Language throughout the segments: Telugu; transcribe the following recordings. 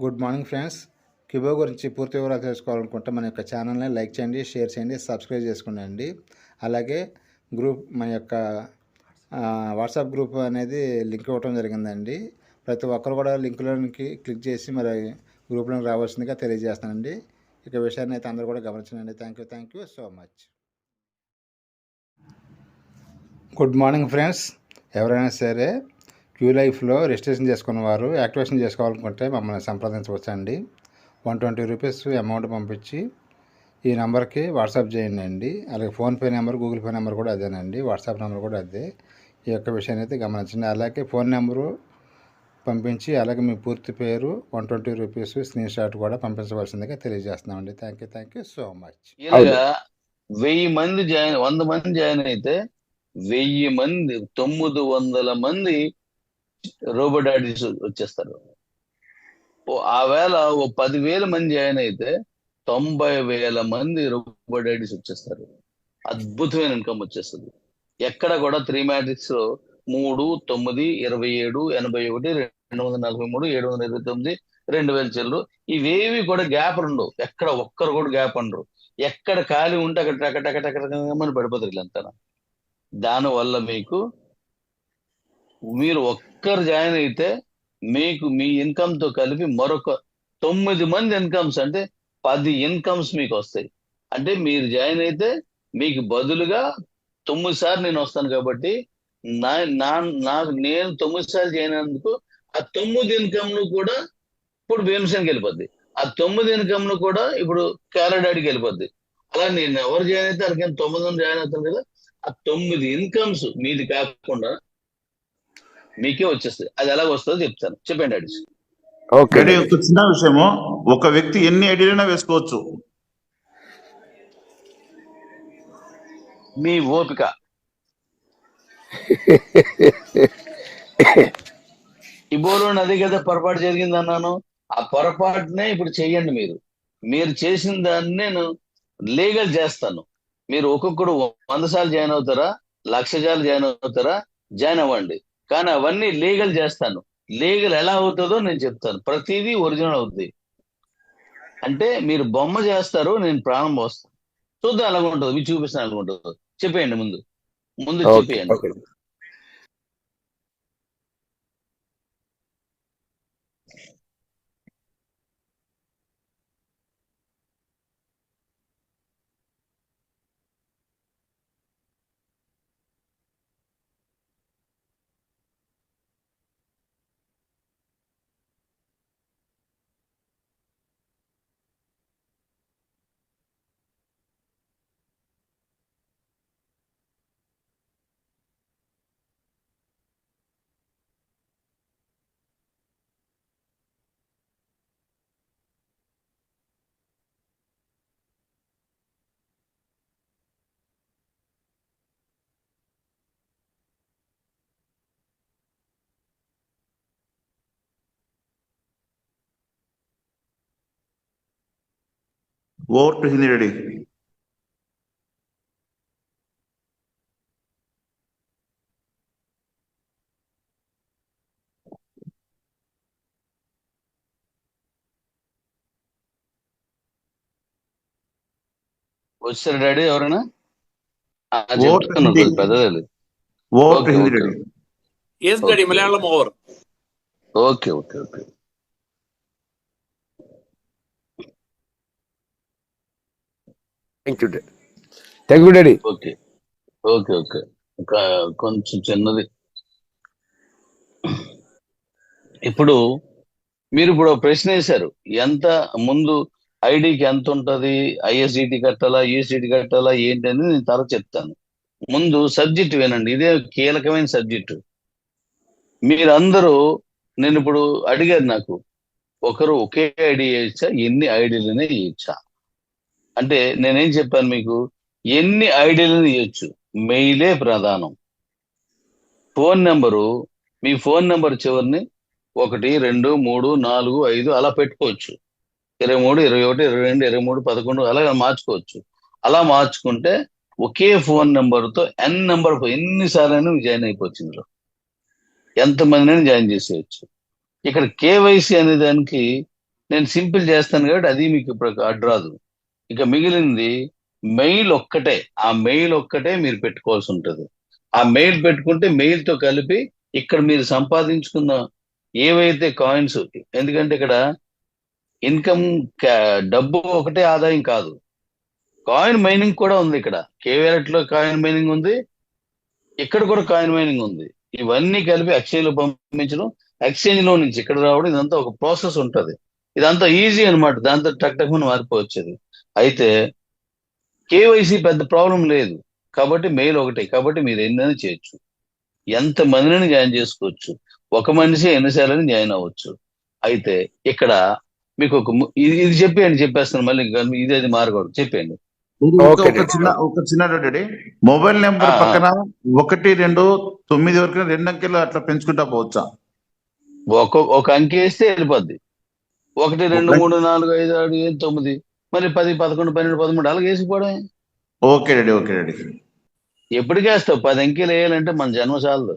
Good morning friends. కిబో గురించి పూర్తి వివరాలు తెలుసుకోవాలనుకుంటే మన యొక్క ఛానల్ని లైక్ చేయండి, షేర్ చేయండి, సబ్స్క్రైబ్ చేసుకోండి. అలాగే మన యొక్క వాట్సాప్ గ్రూప్ అనేది లింక్ ఇవ్వడం జరిగిందండి. ప్రతి ఒక్కరు కూడా లింక్లోనికి క్లిక్ చేసి మరి గ్రూప్లోకి రావాల్సిందిగా తెలియజేస్తానండి. ఇక విషయాన్ని అయితే అందరూ కూడా గమనించండి. Thank you so much. Good morning friends. ఎవరైనా సరే క్యూ లైఫ్లో రిజిస్ట్రేషన్ చేసుకున్న వారు యాక్టివేషన్ చేసుకోవాలనుకుంటే మమ్మల్ని సంప్రదించవచ్చండి. 120 రూపీస్ అమౌంట్ పంపించి ఈ నెంబర్కి వాట్సాప్ చేయండి అండి. అలాగే PhonePe number, Google pay number కూడా అదేనండి, వాట్సాప్ నెంబర్ కూడా అదే. ఈ యొక్క విషయాన్ని అయితే గమనించండి. అలాగే ఫోన్ నెంబరు పంపించి అలాగే మీ పూర్తి పేరు 120 రూపీస్ స్క్రీన్ షాట్ కూడా పంపించవలసిందిగా తెలియజేస్తున్నామండి. Thank you so much. ఇలాగా 1000 మంది 100 మంది జాయిన్ అయితే 1000 మంది 900 మంది రోబో డాడీస్ వచ్చేస్తారు. ఆ వేళ 10,000 మంది జాయిన్ అయితే 90,000 మంది రోబో డాడీస్ వచ్చేస్తారు. అద్భుతమైన ఇన్కమ్ వచ్చేస్తుంది. ఎక్కడ కూడా 3 మ్యాట్రిక్స్ 3, 9, 27, 81, 243, 729, 2000 చిల్లరు ఇవేవి కూడా గ్యాప్ ఉండవు. ఎక్కడ ఒక్కరు కూడా గ్యాప్ ఉండరు. ఎక్కడ ఖాళీ ఉంటే అక్కడ టక పడిపోతారు వీళ్ళంతా. దానివల్ల మీరు ఒక్కరు జాయిన్ అయితే మీకు మీ ఇన్కమ్ తో కలిపి మరొక 9 మంది ఇన్కమ్స్, అంటే 10 ఇన్కమ్స్ మీకు వస్తాయి. అంటే మీరు జాయిన్ అయితే మీకు బదులుగా 9 సార్లు నేను వస్తాను కాబట్టి నాకు నేను 9 సార్లు జాయిన్ అయినందుకు ఆ 9 ఇన్కమ్ ను కూడా ఇప్పుడు భీమసేన్కి వెళ్ళిపోద్ది. ఆ 9 ఇన్కమ్ ను కూడా ఇప్పుడు కేరడాడికి వెళ్ళిపోద్ది. అలా నేను ఎవరు జాయిన్ అయితే అక్కడికి 9 మంది జాయిన్ అవుతాను కదా, ఆ 9 ఇన్కమ్స్ మీది కాకుండా మీకే వచ్చేస్తుంది. అది ఎలాగ వస్తుందో చెప్తాను. చెప్పండి డాడీ. ఓకే, ఒక చిన్న విషయము, ఒక వ్యక్తి ఎన్ని ఐడీలైనా వేసుకోవచ్చు. మీ ఓపిక. ఇబోలో నది కదా పొరపాటు జరిగింది అన్నాను. ఆ పొరపాటునే ఇప్పుడు చెయ్యండి. మీరు చేసిన దాన్ని నేను లీగల్ చేస్తాను. మీరు ఒక్కొక్కడు 100 సార్లు జాయిన్ అవుతారా, 1,00,000 సార్లు జాయిన్ అవుతారా, జాయిన్ అవ్వండి. కానీ అవన్నీ లీగల్ చేస్తాను. లీగల్ ఎలా అవుతుందో నేను చెప్తాను. ప్రతిదీ ఒరిజినల్ అవుతుంది. అంటే మీరు బొమ్మ చేస్తారు, నేను ప్రాణం పోస్తాను. చూద్దాం అలాగ ఉంటుంది. మీరు చూపిస్తాను అలాగ ఉంటుంది. చెప్పేయండి ముందు చెప్పేయండి. Over to Hindi ready. వచ్చారు డాడీ ఎవరైనా? పెద్దది. Over to Hindi ready. Yes, Daddy, Malayalam over. Okay. Thank you daddy. Okay. కొంచెం చిన్నది. ఇప్పుడు మీరు ప్రశ్న వేశారు, ఎంత ముందు ఐడికి ఎంత ఉంటది, ఐఎస్డిటి కట్టాలా, యూఎస్డిటి కట్టాలా ఏంటి అని నేను తర్వాత చెప్తాను. ముందు సబ్జెక్ట్ వినండి. ఇదే కీలకమైన సబ్జెక్టు. మీరందరూ నేను ఇప్పుడు అడిగారు నాకు, ఒకరు ఒకే ఐడి ఇచ్చా, ఎన్ని ఐడీలనే ఇచ్చా అంటే నేనేం చెప్పాను మీకు, ఎన్ని ఐడీలను ఇవ్వచ్చు, మెయిలే ప్రధానం. ఫోన్ నెంబరు, మీ ఫోన్ నెంబర్ చివరిని 1, 2, 3, 4, 5 అలా పెట్టుకోవచ్చు. 23, 21, 22, 23, 11 అలా మార్చుకోవచ్చు. అలా మార్చుకుంటే ఒకే ఫోన్ నెంబర్తో ఎన్నిసార్లు జాయిన్ అయిపోవచ్చు. ఇందులో ఎంతమందిని జాయిన్ చేసేయచ్చు. ఇక్కడ కేవైసీ అనే దానికి నేను సింపుల్ చేస్తాను కాబట్టి అది మీకు ఇప్పుడు అడ్డు రాదు. ఇక మిగిలింది మెయిల్ ఒక్కటే. ఆ మెయిల్ ఒక్కటే మీరు పెట్టుకోవాల్సి ఉంటుంది. ఆ మెయిల్ పెట్టుకుంటే మెయిల్ తో కలిపి ఇక్కడ మీరు సంపాదించుకున్న ఏవైతే కాయిన్స్, ఎందుకంటే ఇక్కడ ఇన్కమ్ డబ్బు ఒకటే ఆదాయం కాదు, కాయిన్ మైనింగ్ కూడా ఉంది. ఇక్కడ కేవలెట్ లో కాయిన్ మైనింగ్ ఉంది, ఇక్కడ కూడా కాయిన్ మైనింగ్ ఉంది. ఇవన్నీ కలిపి ఎక్స్చేంజ్ లో పంపించడం, ఎక్స్చేంజ్ లో నుంచి ఇక్కడ రావడం, ఇదంతా ఒక ప్రాసెస్ ఉంటది. ఇదంతా ఈజీ అన్నమాట. దాంతో టక్ టక్ మారిపోవచ్చేది. అయితే కేవైసీ పెద్ద ప్రాబ్లం లేదు కాబట్టి మెయిల్ ఒకటే కాబట్టి మీరు ఎన్నైనా చేయొచ్చు, ఎంత మందిని జాయిన్ చేసుకోవచ్చు, ఒక మనిషి ఎన్నిసార్లు జాయిన్ అవ్వచ్చు. అయితే ఇక్కడ మీకు ఇది చెప్పేయండి, చెప్పేస్తాను మళ్ళీ ఇంకా ఇది అది మారకూడదు, చెప్పేయండి. ఓకే ఒక చిన్న డాడీ, మొబైల్ నెంబర్ ఆ, పక్కన 1 2 9 వరకు 2 అంకెలు అట్లా పెంచుకుంటా పోవచ్చా? ఒక అంకె వేస్తే వెళ్ళిపోద్ది. 1 2 3 4 5 6 7 9 మరి 10 11 12 13 అలాగే వేసిపోవడం. Okay daddy, okay daddy. ఎప్పటికి వేస్తావు? 10 అంకెలు వేయాలంటే మన జన్మ చాలదు.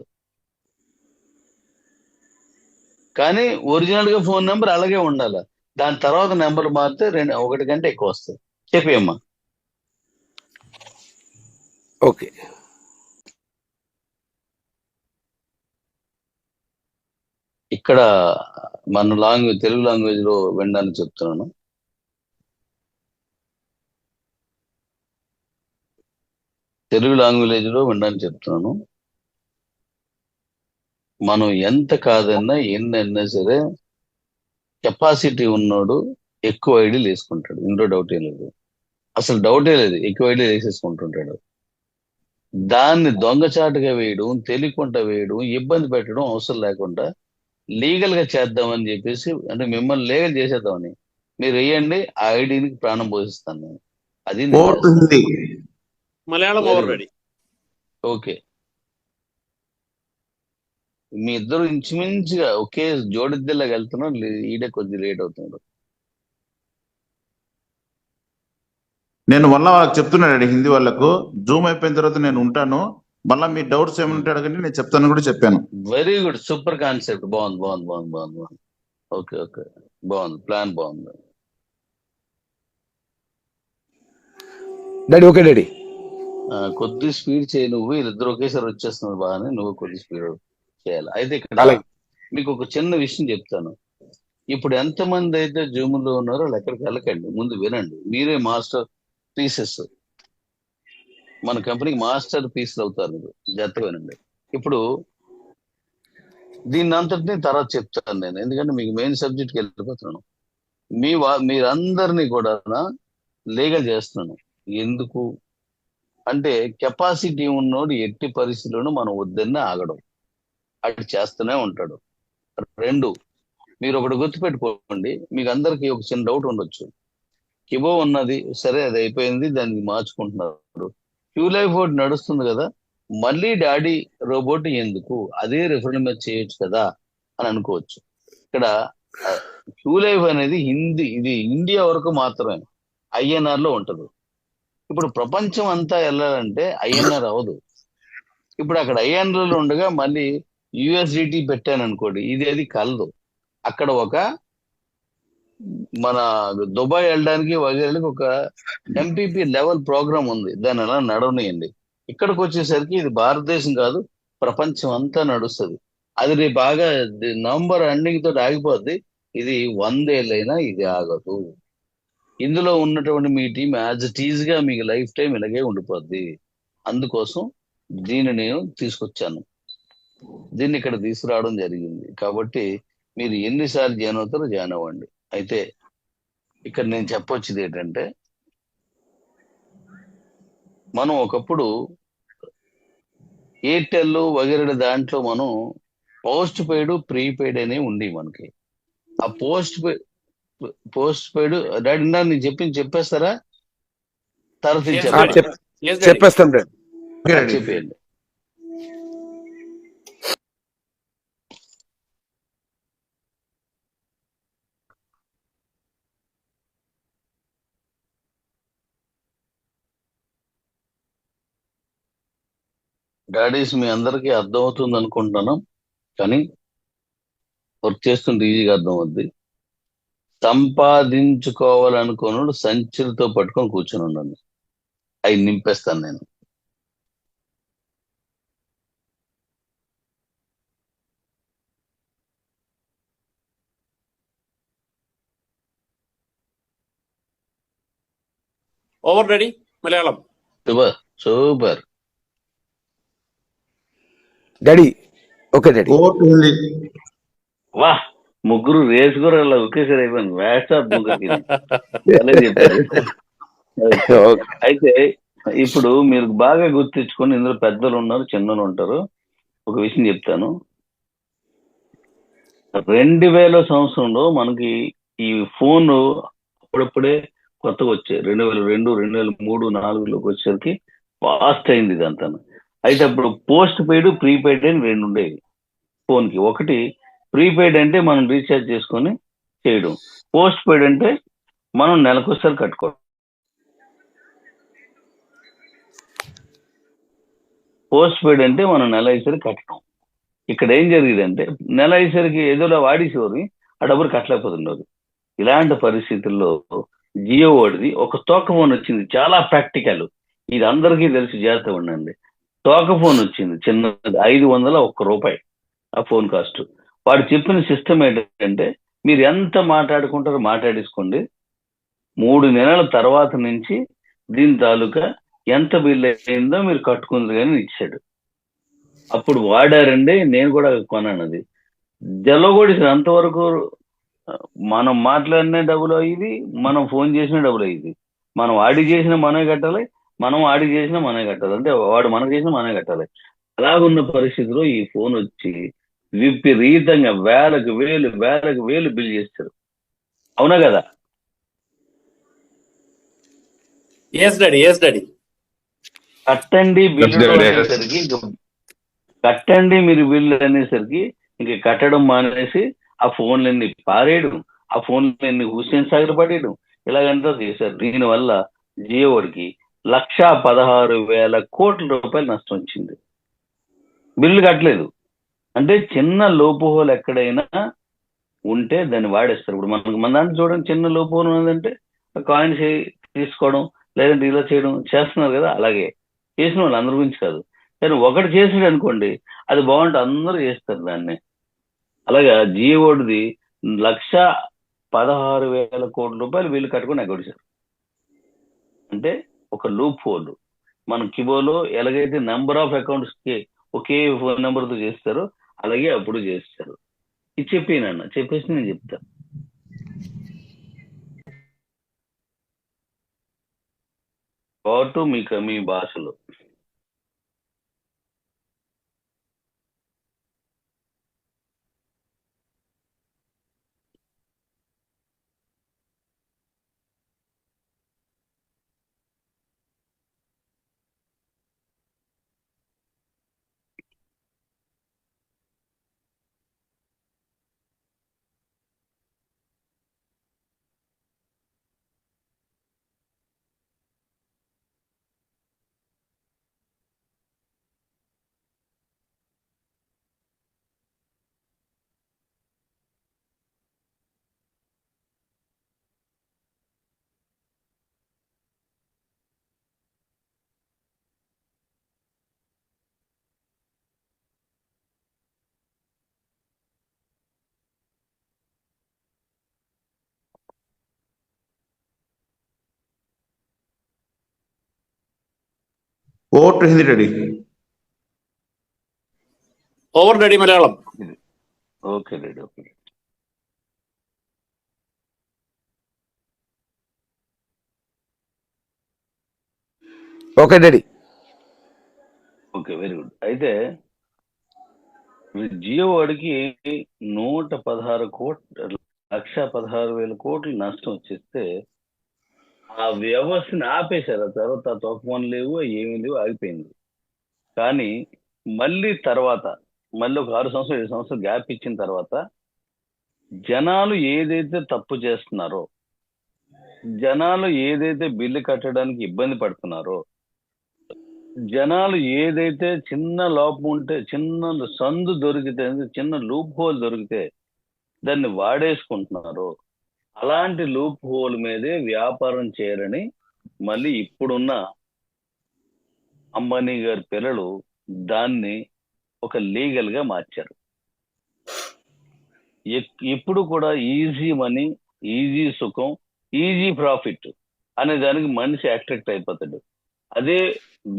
కానీ ఒరిజినల్ గా ఫోన్ నెంబర్ అలాగే ఉండాలి. దాని తర్వాత నెంబర్ మారితే 1 కంటే ఎక్కువ వస్తాయి. చెప్పేయమ్మా. ఓకే. ఇక్కడ మన తెలుగు లాంగ్వేజ్ లో వినడానికి చెప్తున్నాను. తెలుగు లాంగ్వేజ్ లో వినడానికి చెప్తున్నాను. మనం ఎంత కాదన్నా ఎన్ని అన్నా సరే కెపాసిటీ ఉన్నోడు ఎక్కువ ఐడీలు వేసుకుంటాడు. ఇందులో డౌటే లేదు, అసలు డౌటే లేదు. ఎక్కువ ఐడీలు వేసేసుకుంటుంటాడు. దాన్ని దొంగచాటుగా వేయడం, తెలియకుండా వేయడం, ఇబ్బంది పెట్టడం అవసరం లేకుండా లీగల్ గా చేద్దామని చెప్పేసి, అంటే మిమ్మల్ని లీగల్ చేసేద్దామని మీరు వేయండి. ఆ ఐడికి ప్రాణం పోషిస్తాను నేను. అది నేను ఓటు చేస్తాను. Hindi. Malayalam Very over good. Ready. Okay, మీ ఇద్దరు ఇంచుమించుగా ఒకే జోడిద్దెలాగా వెళ్తున్నాం. ఈడే కొద్ది లేట్ అవుతున్నాడు. నేను మళ్ళీ వాళ్ళకి చెప్తున్నాడు హిందీ వాళ్ళకు, జూమ్ అయిపోయిన తర్వాత నేను ఉంటాను, మళ్ళీ మీ డౌట్స్ ఏమంటే అడగండి, నేను చెప్తాను కూడా చెప్పాను. Very good, super concept. బాగుంది బాగుంది బాగుంది బాగుంది బాగుంది. ఓకే ఓకే, బాగుంది, ప్లాన్ బాగుంది. Daddy okay daddy. కొద్ది స్పీడ్ చేయి నువ్వు. వీళ్ళిద్దరు ఒకేసారి వచ్చేస్తున్నారు బాగానే, నువ్వు కొద్ది స్పీడ్ చేయాలి. అయితే ఇక్కడ అలాగే. మీకు ఒక చిన్న విషయం చెప్తాను. ఇప్పుడు ఎంతమంది అయితే జూమ్ లో ఉన్నారో వాళ్ళు ఎక్కడికి వెళ్ళకండి, ముందు వినండి. మీరే మాస్టర్ పీసెస్, మన కంపెనీకి మాస్టర్ పీసులు అవుతారు మీరు. జాగ్రత్తగా వినండి. ఇప్పుడు దీన్ని అంతటినీ తర్వాత చెప్తాను నేను, ఎందుకంటే మీకు మెయిన్ సబ్జెక్ట్కి వెళ్ళిపోతున్నాను. మీరందరినీ కూడా లీగల్ చేస్తున్నాను. ఎందుకు అంటే కెపాసిటీ ఉన్నోడు ఎట్టి పరిస్థితుల్లోనూ మనం వద్దన్న ఆగడం, అటు చేస్తూనే ఉంటాడు. 2, మీరు ఒకటి గుర్తుపెట్టుకోండి. మీకు అందరికి ఒక చిన్న డౌట్ ఉండొచ్చు. కిబో ఉన్నది సరే, అది అయిపోయింది, దాన్ని మార్చుకుంటున్నారు. క్యూ లైఫ్ ఒకటి నడుస్తుంది కదా, మళ్ళీ డాడీ రోబోట్ ఎందుకు, అదే రిఫరెండ్ మీద చేయొచ్చు కదా అని అనుకోవచ్చు. ఇక్కడ క్యూ లైఫ్ అనేది ఇది ఇండియా వరకు మాత్రమే ఐఎన్ఆర్ లో ఉంటది. ఇప్పుడు ప్రపంచం అంతా వెళ్ళాలంటే ఐఎన్ఆర్ అవ్వదు. ఇప్పుడు అక్కడ ఐఎన్ఆర్ లో ఉండగా మళ్ళీ యుఎస్డిటి పెట్టాను అనుకోండి, ఇది అది కలదు. అక్కడ ఒక మన దుబాయ్ వెళ్ళడానికి వగేరానికి ఒక ఎంపీపీ లెవెల్ ప్రోగ్రామ్ ఉంది, దాన్ని అలా నడవనియండి. ఇక్కడికి వచ్చేసరికి ఇది భారతదేశం కాదు, ప్రపంచం అంతా నడుస్తుంది. అది రేపు బాగా నవంబర్ ఎండింగ్ తోటి ఆగిపోద్ది. ఇది 100 ఏళ్ళైనా ఇది ఆగదు. ఇందులో ఉన్నటువంటి మీ టీం యాజ్ ఇట్ ఈజ్ గా మీకు లైఫ్ టైం ఇలాగే ఉండిపోద్ది. అందుకోసం దీన్ని నేను తీసుకొచ్చాను, దీన్ని ఇక్కడ తీసుకురావడం జరిగింది. కాబట్టి మీరు ఎన్నిసార్లు జాయిన్ అవుతారో జాయిన్ అవ్వండి. అయితే ఇక్కడ నేను చెప్పొచ్చేది ఏంటంటే, మనం ఒకప్పుడు ఎయిర్టెల్ వగేరే దాంట్లో మనం పోస్ట్ పెయిడ్, ప్రీపెయిడ్ అనేవి ఉండి మనకి. ఆ పోస్ట్ పెయిడ్ డాడీ నేను చెప్పేస్తారా? తర్వాత Yes, చెప్పండి. Daddy. Yes, Daddy. చెప్పేస్తాం డాడీ. Okay daddy. చెప్పేయండి. డాడీస్ మీ అందరికీ అర్థం అవుతుంది అనుకుంటున్నాను, కానీ వర్క్ చేస్తుంటే ఈజీగా అర్థం అవుద్ది. సంపాదించుకోవాలనుకున్నాడు సంచులతో పట్టుకొని కూర్చొని ఉన్నాను. అవి నింపేస్తాను నేను. Over daddy Malayalam. Super super. Daddy. Okay daddy. Over to Hindi. వా, ముగ్గురు రేసు కూడా అలా ఒకేసారి అయిపోయింది. వాట్సాప్ ముగ్గురికి అలా చెప్పారు. ఓకే. అయితే ఇప్పుడు మీరు బాగా గుర్తించుకొని, ఇందులో పెద్దలు ఉన్నారు, చిన్నలు ఉంటారు. ఒక విషయం చెప్తాను. 2000 సంవత్సరంలో మనకి ఈ ఫోన్ అప్పుడప్పుడే కొత్తగా వచ్చాయి. 2002, 2003, 2004లోకి వచ్చేసరికి ఫాస్ట్ అయింది ఇదంతా. అయితే అప్పుడు పోస్ట్ పెయిడ్, ప్రీపెయిడ్ అని 2 ఉండేవి ఫోన్కి. ఒకటి ప్రీపెయిడ్ అంటే మనం రీఛార్జ్ చేసుకొని చేయడం, పోస్ట్ పెయిడ్ అంటే మనం నెలకొకసారి కట్టుకోవడం. పోస్ట్ పెయిడ్ అంటే మనం నెల అయ్యేసరికి కట్టడం. ఇక్కడ ఏం జరిగిందంటే నెల అయ్యేసరికి ఏదోలా వాడేసేవారు, ఆ డబ్బులు కట్టలేకపోతున్నారు. ఇలాంటి పరిస్థితుల్లో జియో వాడిది ఒక తోక ఫోన్ వచ్చింది, చాలా ప్రాక్టికల్. ఇది అందరికీ తెలిసి జాగ్రత్త ఉండండి. తోక ఫోన్ వచ్చింది, చిన్నది, 501 రూపాయి ఆ ఫోన్ కాస్ట్. వాడు చెప్పిన సిస్టమ్ ఏంటంటే మీరు ఎంత మాట్లాడుకుంటారో మాట్లాడేసుకోండి, 3 నెలల తర్వాత నుంచి దీని తాలూకా ఎంత బిల్ అయిందో మీరు కట్టుకుంది కానీ ఇచ్చాడు. అప్పుడు వాడారండి, నేను కూడా కొన్నాను. అది జల్లగొడిసి అంతవరకు మనం మాట్లాడిన డబ్బులు అయ్యింది, మనం ఫోన్ చేసిన డబ్బులు అయ్యింది. మనం ఆడి చేసిన మనమే కట్టాలి, మనం ఆడి చేసిన మనమే కట్టాలి, అంటే వాడు మనకు చేసిన మనమే కట్టాలి. అలాగున్న పరిస్థితిలో ఈ ఫోన్ వచ్చి విపరీతంగా వేలకు వేలు బిల్ చేస్తారు. అవునా కదా? Yes daddy. కట్టండి బిల్లు అనేసరికి కట్టండి మీరు బిల్లు అనేసరికి ఇంక కట్టడం మానేసి ఆ ఫోన్లన్నీ పారేయడం, ఆ ఫోన్లన్నీ హుస్సేన్ సాగర్ పడేయడం, ఇలాగంతా చేశారు. దీనివల్ల జియోకి 1,16,000 కోట్ల రూపాయలు నష్టం వచ్చింది. బిల్లు కట్టలేదు అంటే చిన్న లోపు హోల్ ఎక్కడైనా ఉంటే దాన్ని వాడేస్తారు. ఇప్పుడు మన దాంట్లో చూడండి, చిన్న లోపు హోల్ ఉన్నదంటే కాయిన్స్ తీసుకోవడం, లేదంటే ఇలా చేయడం చేస్తున్నారు కదా. అలాగే చేసిన వాళ్ళు అందరి గురించి కాదు, కానీ ఒకటి చేసాడు అనుకోండి అది బాగుంటే అందరూ చేస్తారు దాన్ని. అలాగా జియోడిది 1,16,000 కోట్ల రూపాయలు వీళ్ళు కట్టుకుని ఎగ్గొడిచారు. అంటే ఒక లూప్ హోల్. మన కిబోలో ఎలాగైతే నెంబర్ ఆఫ్ అకౌంట్స్ కి ఒకే ఫోన్ నెంబర్తో చేస్తారో అలాగే అప్పుడు చేస్తారు. ఇది చెప్పినన్న చెప్పేసి నేను చెప్తాను. పాటు మీకు మీ భాషలో. Over to Hindi daddy. Over daddy Malayalam. Okay daddy. Okay. Okay daddy. Okay, very good. అయితే జియో వాడికి 116 కోట్లు, 1,16,000 కోట్లు నష్టం వచ్చేస్తే ఆ వ్యవస్థని ఆపేశారు. ఆ తర్వాత ఆ తోకమని లేవు, ఏమీ లేవు, ఆగిపోయింది. కానీ మళ్ళీ ఒక 6 సంవత్సరాలు 7 సంవత్సరాలు గ్యాప్ ఇచ్చిన తర్వాత జనాలు ఏదైతే తప్పు చేస్తున్నారో, జనాలు ఏదైతే బిల్లు కట్టడానికి ఇబ్బంది పడుతున్నారో, జనాలు ఏదైతే చిన్న లోపం ఉంటే, చిన్న సందు దొరికితే, చిన్న లూప్ హోల్ దొరికితే దాన్ని వాడేసుకుంటున్నారో, అలాంటి లూప్ హోల్ మీదే వ్యాపారం చేయరని మళ్ళీ ఇప్పుడున్న అంబానీ గారి పిల్లలు దాన్ని ఒక లీగల్ గా మార్చారు. ఇప్పుడు కూడా ఈజీ మనీ, ఈజీ సుఖం, ఈజీ ప్రాఫిట్ అనే దానికి మనిషి అట్రాక్ట్ అయిపోతాడు. అదే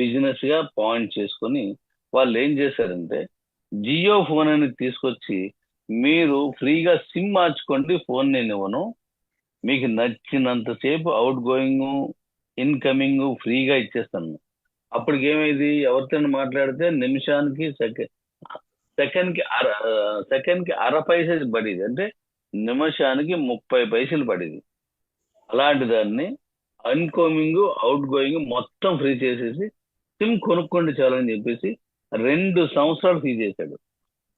బిజినెస్ గా పాయింట్ చేసుకొని వాళ్ళు ఏం చేశారంటే జియో ఫోన్ అని తీసుకొచ్చి మీరు ఫ్రీగా సిమ్ మార్చుకోండి, ఫోన్ నేను ఇవ్వను, మీకు నచ్చినంతసేపు అవుట్ గోయింగ్ ఇన్కమింగ్ ఫ్రీగా ఇచ్చేస్తాను. అప్పటికి ఏమైంది, ఎవరితో మాట్లాడితే నిమిషానికి సెకండ్కి అర పైసలు పడేది, అంటే నిమిషానికి 30 పైసలు పడేది. అలాంటి దాన్ని ఇన్కమింగ్ అవుట్ గోయింగ్ మొత్తం ఫ్రీ చేసేసి సిమ్ కొనుక్కోండి చాలని చెప్పేసి 2 సంవత్సరాలు ఫ్రీ చేశాడు.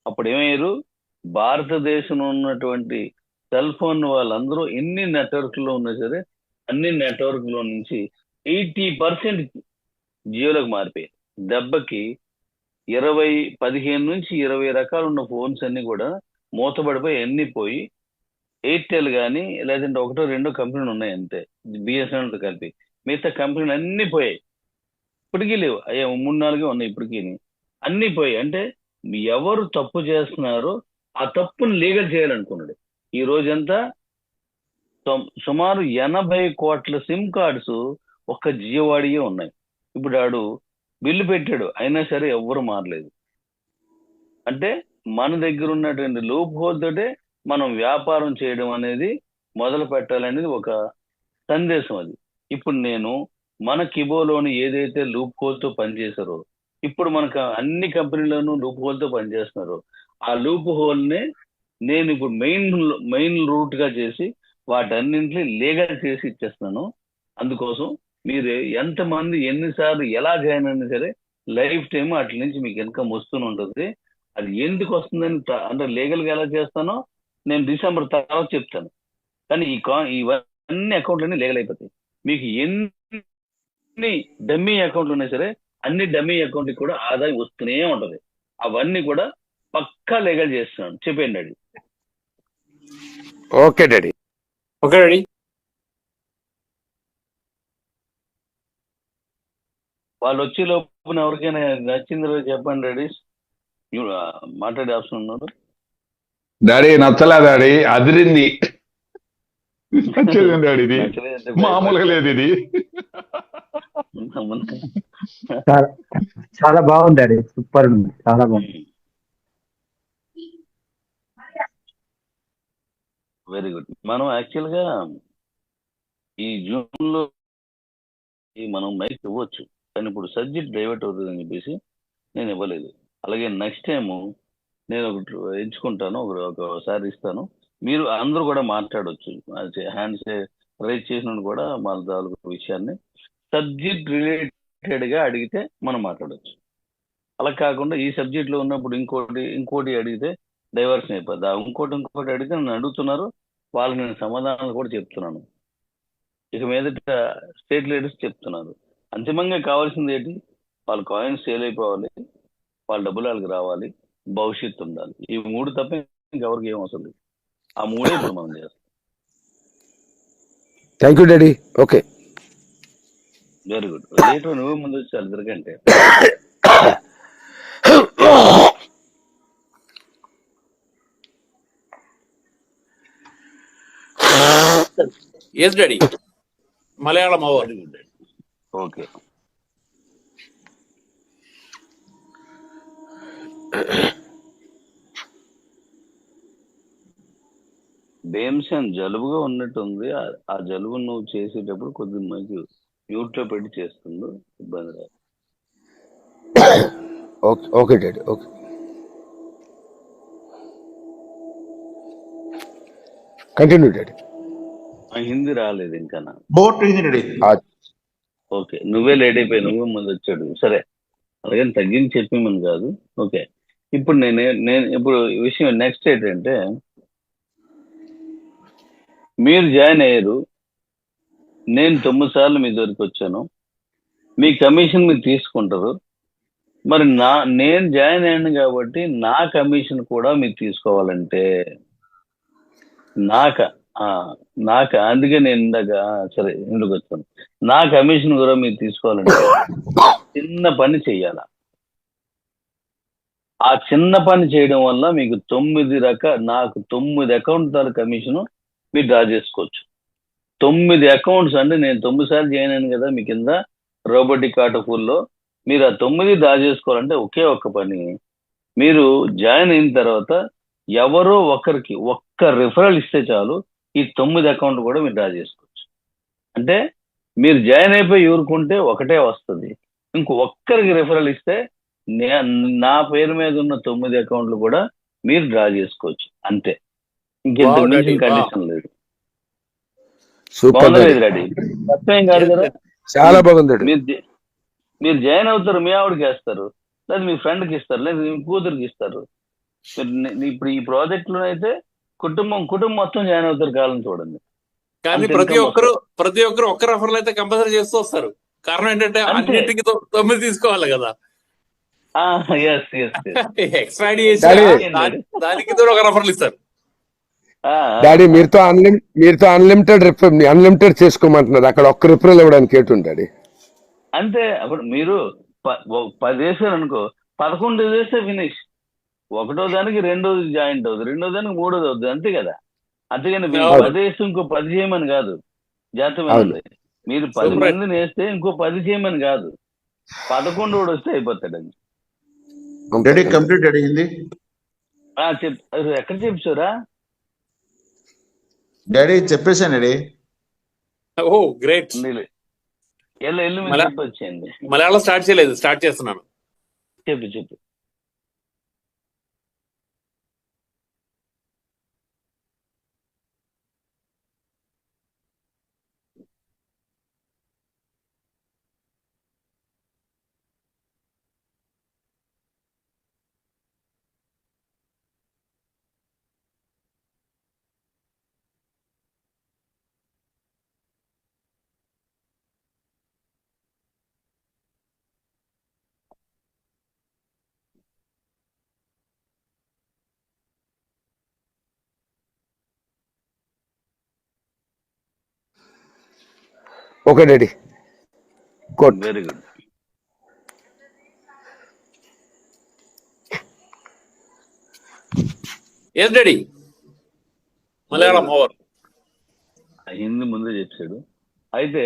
అప్పుడు ఏమయ్యారు, భారతదేశంలో ఉన్నటువంటి సెల్ ఫోన్ వాళ్ళందరూ ఎన్ని నెట్వర్క్లో ఉన్నా సరే అన్ని నెట్వర్క్లో నుంచి 80% జియోలోకి మారిపోయాయి. దెబ్బకి 15 నుంచి 20 రకాలు ఉన్న ఫోన్స్ అన్ని కూడా మూతపడిపోయి అన్ని పోయి ఎయిర్టెల్ కానీ లేదంటే 1-2 కంపెనీలు ఉన్నాయి అంతే, బిఎస్ఎన్ఎల్ కలిపి. మిగతా కంపెనీలు అన్ని పోయాయి, ఇప్పటికీ లేవు. అయ్యా 3-4 ఉన్నాయి ఇప్పటికీ, అన్ని పోయాయి. అంటే ఎవరు తప్పు చేస్తున్నారో ఆ తప్పును లీగల్ చేయాలనుకున్నాడు. ఈ రోజంతా సుమారు 80 కోట్ల సిమ్ కార్డ్స్ ఒక్క జియోవాడియే ఉన్నాయి. ఇప్పుడు ఆడు బిల్లు పెట్టాడు, అయినా సరే ఎవ్వరు మారలేదు. అంటే మన దగ్గర ఉన్నటువంటి లూప్ హోల్ తోటే మనం వ్యాపారం చేయడం అనేది మొదలు పెట్టాలనేది ఒక సందేశం. అది ఇప్పుడు నేను మన కిబోలోని ఏదైతే లూప్ హోల్ తో పనిచేశారో, ఇప్పుడు మనకు అన్ని కంపెనీలోనూ లూప్ హోల్ తో పనిచేస్తున్నారు. ఆ లూప్ హోల్ నే నేను ఇప్పుడు మెయిన్ రూట్ గా చేసి వాటన్నింటినీ లీగల్ చేసి ఇచ్చేస్తున్నాను. అందుకోసం మీరు ఎంతమంది ఎన్నిసార్లు ఎలా జాయిన్ అయినా సరే లైఫ్ టైం అట్ల నుంచి మీకు ఇన్కమ్ వస్తూనే ఉంటుంది. అది ఎందుకు వస్తుందని అంటే లీగల్ గా ఎలా చేస్తానో నేను డిసెంబర్ తర్వాత చెప్తాను. కానీ ఇవన్నీ అకౌంట్లన్నీ లీగల్ అయిపోతాయి. మీకు ఎన్ని డమ్మీ అకౌంట్లు ఉన్నా సరే అన్ని డమ్మీ అకౌంట్కి కూడా ఆదాయం వస్తూనే ఉంటది. అవన్నీ కూడా పక్కా లీగల్ చేస్తున్నాను. చెప్పండి daddy. Okay daddy. Okay daddy. వాళ్ళు వచ్చే లోపల ఎవరికైనా నచ్చిందో చెప్పండి డాడీ. మాట్లాడే ఆప్షన్ ఉన్నారు. డాడీ నచ్చలే డాడీ, అదిరింది. నచ్చలేదు డాడీ, ఇది మామూలుగా లేదు ఇది. చాలా బాగుంది డాడీ, సూపర్ ఉంది, చాలా బాగుంది. Very good. మనం యాక్చువల్ గా ఈ జూన్ లో మనం మైక్ ఇవ్వచ్చు, కానీ ఇప్పుడు సబ్జెక్ట్ డైవర్ట్ అవుతుంది అని చెప్పేసి నేను ఇవ్వలేదు. అలాగే నెక్స్ట్ టైం నేను ఒకటి ఎంచుకుంటాను, ఒకసారి ఇస్తాను, మీరు అందరూ కూడా మాట్లాడవచ్చు. హ్యాండ్స్ రైజ్ చేసిన కూడా మన తాలూకు విషయాన్ని సబ్జెక్ట్ రిలేటెడ్ గా అడిగితే మనం మాట్లాడవచ్చు. అలా కాకుండా ఈ సబ్జెక్ట్ లో ఉన్నప్పుడు ఇంకోటి అడిగితే డైవర్షన్ అయిపోద్ది. ఇంకోటి అడిగితే నన్ను అడుగుతున్నారు, వాళ్ళకి నేను సమాధానాలు కూడా చెప్తున్నాను. ఇక మీదట స్టేట్ లీడర్స్ చెప్తున్నారు. అంతిమంగా కావాల్సింది ఏంటి, వాళ్ళ కాయిన్స్ సేల్ అయిపోవాలి, వాళ్ళ డబ్బులు వాళ్ళకి రావాలి, భవిష్యత్తు ఉండాలి. ఈ 3 తప్ప ఇంకెవరికి ఏం అవసరం లేదు. ఆ 3 ఇప్పుడు మనం చేస్తాం. Thank you daddy. Okay, very good. Rate నువ్వే ముందు వచ్చి అందరికంటే yes daddy. Malayalam over. Very good. Okay. Bhimsen జలుబుగా ఉన్నట్టుంది. ఆ జలుబు నువ్వు చేసేటప్పుడు కొద్దిగా మంచి మ్యూట్ లో పెట్టి చేస్తుందో ఇబ్బంది రాదు. Okay okay daddy. Okay, continue daddy. Hindi రాలేదు ఇంకా నాకు. బోట్ ఇది డాడీ. ఓకే, నువ్వే లేట్ అయిపోయి నువ్వే ముందు వచ్చాడు. సరే, అలాగే తగ్గించి చెప్పేమని కాదు. ఓకే, ఇప్పుడు నేను ఇప్పుడు విషయం నెక్స్ట్ ఏంటంటే, మీరు జాయిన్ అయ్యారు, నేను 9 సార్లు మీ దగ్గరికి వచ్చాను, మీ కమిషన్ మీరు తీసుకుంటారు. మరి నేను జాయిన్ అయ్యాను కాబట్టి నా కమిషన్ కూడా మీరు తీసుకోవాలంటే ఆ, నాకు అందుకే నేను ఇందాక సరే ఇందుకు వచ్చాను. నా కమిషన్ కూడా మీరు తీసుకోవాలంటే చిన్న పని చెయ్యాల. ఆ చిన్న పని చేయడం వల్ల మీకు నాకు 9 అకౌంట్ కమిషన్ మీరు డ్రా చేసుకోవచ్చు. 9 అకౌంట్స్ అంటే నేను 9 సార్లు జాయిన్ అయ్యాను కదా మీ కింద రోబోటిక్ ఆటోఫుల్లో. మీరు ఆ 9 డ్రా చేసుకోవాలంటే ఒకే ఒక్క పని. మీరు జాయిన్ అయిన తర్వాత ఎవరో ఒకరికి ఒక్క రిఫరల్ ఇస్తే చాలు, ఈ 9 అకౌంట్ కూడా మీరు డ్రా చేసుకోవచ్చు. అంటే మీరు జాయిన్ అయిపోయి ఊరుకుంటే ఒకటే వస్తుంది, ఒక్కరికి రిఫరల్ ఇస్తే నా పేరు మీద ఉన్న 9 అకౌంట్లు కూడా మీరు డ్రా చేసుకోవచ్చు. అంతే, ఇంకెంతకు వావ్ డాడీ, మించిన వావ్. కండిషన్ లేదు. సూపర్ బాగుందా డాడీ. లేదు రెడీ? తప్పేం కాదు Yes, కదా. yes. చాలా బాగుంది డాడీ. మీరు మీరు జాయిన్ అవుతారు, మీ ఆవిడకి వేస్తారు, లేదా మీ ఫ్రెండ్కి ఇస్తారు, లేదా మీ కూతురికి ఇస్తారు. ఇప్పుడు ఈ ప్రాజెక్ట్ లో అయితే కుటుంబం మొత్తం జాయిన్ అవుతారు. కాలం చూడండి, కానీ అంత ప్రతి ఇన్కమ్ ఒక్కరు వస్తుంది. ఒక్క రెఫరల్ అయితే కంపల్సరీ చేస్తూ వస్తారు. కారణం ఏంటంటే అంతే. అన్నింటికి 9 తీసుకోవాలి కదా. Yes yes yes. Extra ID చేసిన డాడీ దానికి తోడు ఒక రెఫరల్ ఇస్తారు. డాడీ మీరుతో అన్లిమిటెడ్ చేసుకోమంటున్నారు. అక్కడ ఒక్క రిఫరల్ ఇవ్వడానికి ఏటుంది డాడీ? అంతే. అప్పుడు మీరు 10 వేసారు అనుకో, 11 వేస్తే ఫినిష్. ఒకటో దానికి రెండోది జాయింట్ అవుతుంది, రెండో దానికి మూడోది అవుతుంది, అంతే కదా. అంతేగాని మీరు అవును. 10 వేస్తే ఇంకో 10 చేయమని కాదు. జాగ్రత్త అవును. వినండి. మీరు 10 సూపర్. మందిని వేస్తే ఇంకో 10 చేయమని కాదు, 11 కూడా వస్తే అయిపోతాడండి. Daddy complete daddy Hindi. ఎక్కడ చెప్పారా? డాడీ చెప్పేశాను డాడీ. ఓ గ్రేట్. ఎల్లు మీరు మల- చెప్పొచ్చేయండి. మలయాళం స్టార్ట్ చేయలేదు, స్టార్ట్ చేస్తున్నాను. చెప్పు. Okay daddy. Good. Very good. Yes daddy. Malayalam over. Hindi ముందే చెప్పాడు. అయితే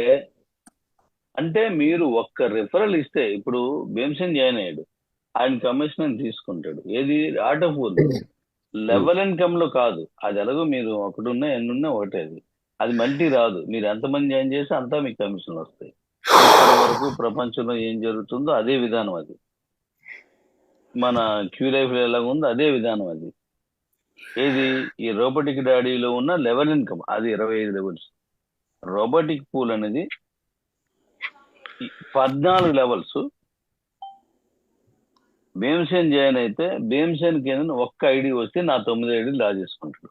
అంటే మీరు ఒక్క రిఫరల్ ఇస్తే, ఇప్పుడు భీమసేన్ జాయిన్ అయ్యాడు, ఆయన కమిషన్ తీసుకుంటాడు. ఏది ఆటో ఫోన్ లెవెల్ ఇన్కమ్ లో కాదు. అది ఎలాగో మీరు ఒకటి ఉన్నా ఎన్ని ఉన్నా ఒకటే, అది మల్టీ రాదు. మీరు ఎంతమంది జాయిన్ చేస్తే అంతా మీకు కమిషన్లు వస్తాయి. ఇప్పటి వరకు ప్రపంచంలో ఏం జరుగుతుందో అదే విధానం అది. మన క్యూ లైఫ్ లో ఎలాగ ఉందో అదే విధానం అది. ఏది ఈ రోబోటిక్ డాడీలో ఉన్న లెవెల్ ఇన్కమ్ అది 25 లెవెల్స్. రోబోటిక్ పూల్ అనేది 14 లెవెల్స్. భీమసేన్ జాయిన్ అయితే భీమసేన్ కి ఒక్క ఐడి వస్తే నా 9 ఐడీలు లా చేసుకుంటాడు.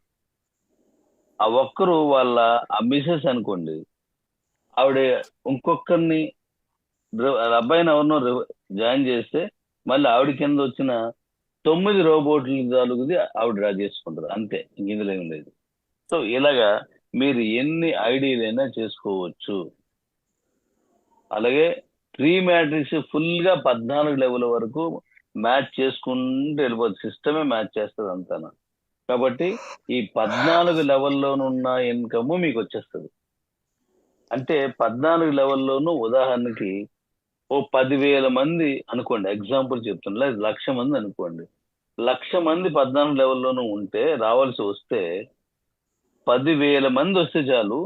ఆ ఒక్కరు వాళ్ళ మిసెస్ అనుకోండి, ఆవిడ ఇంకొకరిని అబ్బాయిని ఎవరినో జాయిన్ చేస్తే మళ్ళీ ఆవిడ కింద వచ్చిన 9 రోబోట్లు తాలూకుది ఆవిడ డ్రా చేసుకుంటారు. అంతే, ఇందులో ఏం లేదు. సో ఇలాగా మీరు ఎన్ని ఐడీలైనా చేసుకోవచ్చు. అలాగే 3 మ్యాట్రిక్స్ ఫుల్ గా 14 లెవెల్ వరకు మ్యాచ్ చేసుకుంటూ వెళ్ళిపోతుంది. సిస్టమే మ్యాచ్ చేస్తుంది అంతా. కాబట్టి ఈ 14 లెవెల్లోనున్న ఇన్కమ్ మీకు వచ్చేస్తుంది. అంటే 14 లెవెల్లోనూ ఉదాహరణకి ఓ 10,000 మంది అనుకోండి, ఎగ్జాంపుల్ చెప్తున్నా, లేదా 1,00,000 మంది అనుకోండి. 1,00,000 మంది 14 లెవెల్లోనూ ఉంటే రావాల్సి వస్తే 10,000 మంది వస్తే చాలు,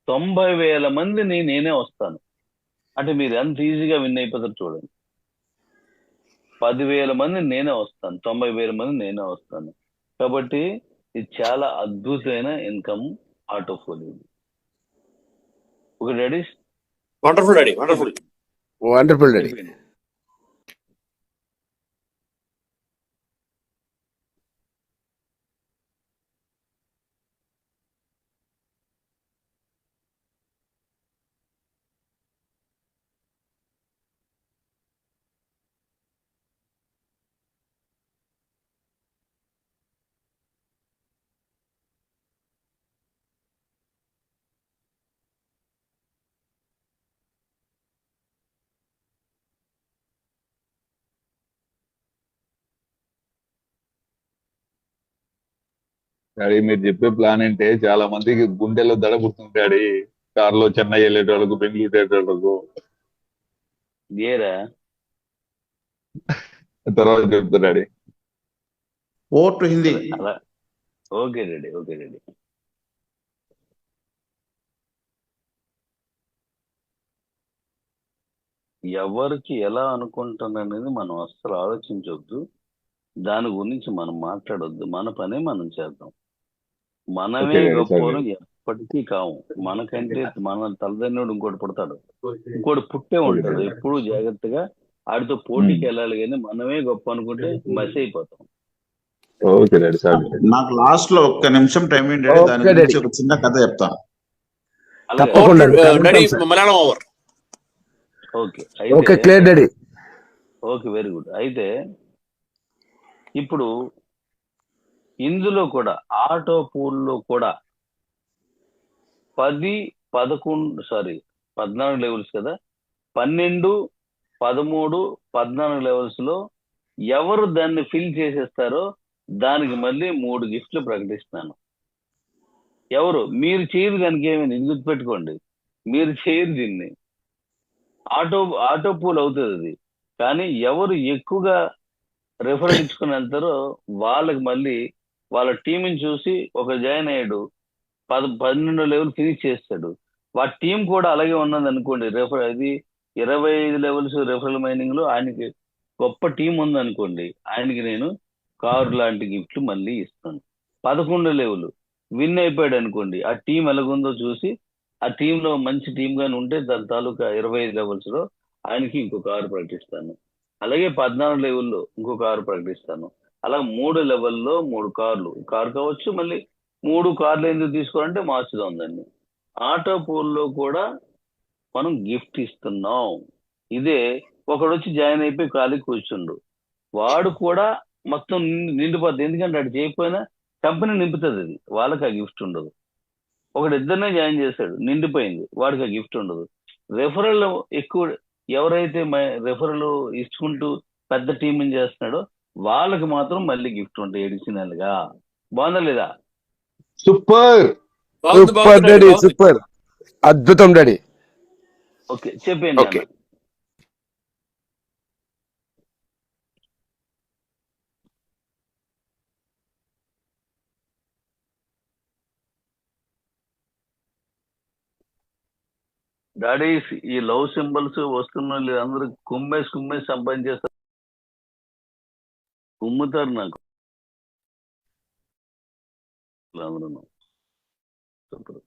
90,000 మందిని నేనే వస్తాను. అంటే మీరు ఎంత ఈజీగా విన్ అయిపోతారు చూడండి. 10,000 మంది నేనే వస్తాను, 90,000 మంది నేనే వస్తాను. కాబట్టి ఇది చాలా అద్భుతమైన ఇన్కమ్ ఆటోఫోలియో. Okay daddy, wonderful daddy, wonderful. Wonderful daddy. Daddy మీరు చెప్పే ప్లాన్ అంటే చాలా మందికి గుండెల్లో దడ పుడుతుంది డాడీ. కార్లో చెన్నై వెళ్ళేటోళ్ళకు, బెంగళూరు వెళ్ళేటోళ్ళకు. ఏరా తర్వాత చెప్తా డాడీ. ఓటు హిందీ. సరే అలా. Okay ready, okay ready. ఎవరికి ఎలా అనుకుంటాననేది మనం అస్సలు ఆలోచించవద్దు. దాని గురించి మనం మాట్లాడొద్దు. మన పనే మనం చేద్దాం. మనమే Okay, గొప్పలు sorry. ఎప్పటికీ కావు. మనకంటే మన తలదన్నుడు ఇంకోటి పుడతాడు, ఇంకోటి పుట్టే ఉంటాడు. ఎప్పుడు జాగ్రత్తగా ఆడితో పోటీకి వెళ్ళాలి, కానీ మనమే గొప్ప అనుకుంటే మసి అయిపోతాం. Okay daddy, sorry. నాకు లాస్ట్ లో ఒక్క నిమిషం టైం ఏంటి దాని Okay, గురించి Daddy. ఒక చిన్న కథ చెప్తా. అలాగే తప్పకుండా. Daddy Malayalam over. Okay okay, అయితే clear daddy. Okay, very good. అయితే ఇప్పుడు ఇందులో కూడా ఆటో పూల్లో కూడా 14 లెవెల్స్ కదా, 12, 13, 14 లెవెల్స్ లో ఎవరు దాన్ని ఫిల్ చేసేస్తారో దానికి మళ్ళీ 3 గిఫ్ట్లు ప్రకటిస్తాను. ఎవరు మీరు చేయరు దానికి ఏమైంది, ఇది గుర్తుపెట్టుకోండి. మీరు చేయరు దీన్ని. ఆటో పూల్ అవుతుంది అది. కానీ ఎవరు ఎక్కువగా రెఫరల్ ఇచ్చుకుని వెళ్తారో వాళ్ళకి మళ్ళీ వాళ్ళ టీంని చూసి ఒక జాయిన్ అయ్యాడు, 12 లెవెల్ ఫినిష్ చేస్తాడు. వాడి టీం కూడా అలాగే ఉన్నది అనుకోండి, అది 25 లెవెల్స్ రెఫరల్ మైనింగ్ లో ఆయనకి గొప్ప టీం ఉంది అనుకోండి, ఆయనకి నేను కారు లాంటి గిఫ్ట్లు మళ్ళీ ఇస్తాను. 11 లెవెల్ విన్ అయిపోయాడు అనుకోండి, ఆ టీం ఎలాగుందో చూసి ఆ టీంలో మంచి టీం గాని ఉంటే దాని తాలూకా 25 లెవెల్స్ లో ఆయనకి ఇంకో కారు ప్రకటిస్తాను. అలాగే 14 లెవెల్లో ఇంకో కారు ప్రకటిస్తాను. అలా 3 లెవెల్లో 3 కార్లు, కారు కావచ్చు. మళ్ళీ 3 కార్లు ఎందుకు తీసుకోవాలంటే మార్చుదాం దాన్ని. ఆటో పూల్లో కూడా మనం గిఫ్ట్ ఇస్తున్నాం. ఇదే ఒకడు వచ్చి జాయిన్ అయిపోయి ఖాళీ కూర్చుండు, వాడు కూడా మొత్తం నిండిపోద్ది. ఎందుకంటే అటు చేయకపోయినా కంపెనీ నింపుతుంది, అది వాళ్ళకి ఆ గిఫ్ట్ ఉండదు. ఒకడు ఇద్దరినే జాయిన్ చేశాడు, నిండిపోయింది, వాడికి ఆ గిఫ్ట్ ఉండదు. రెఫరల్ ఎక్కువ ఎవరైతే రెఫరల్ ఇచ్చుకుంటూ పెద్ద టీం చేస్తున్నాడో వాళ్ళకి మాత్రం మళ్ళీ గిఫ్ట్ ఉంటాయి ఎడిషనల్ గా. బాగుందా లేదా? సూపర్. బాగుంది, సూపర్ బాగుంది డాడీ, బాగుంది. సూపర్, అద్భుతం డాడీ. ఓకే, చెప్పండి ఓకే. అన్న. డాడీ ఈ లవ్ సింబల్స్ వస్తున్న వాళ్ళు అందరూ కుమ్మేసి సంపాదించేస్తారు, కుమ్ముతారు నాకు అందరూ. Super.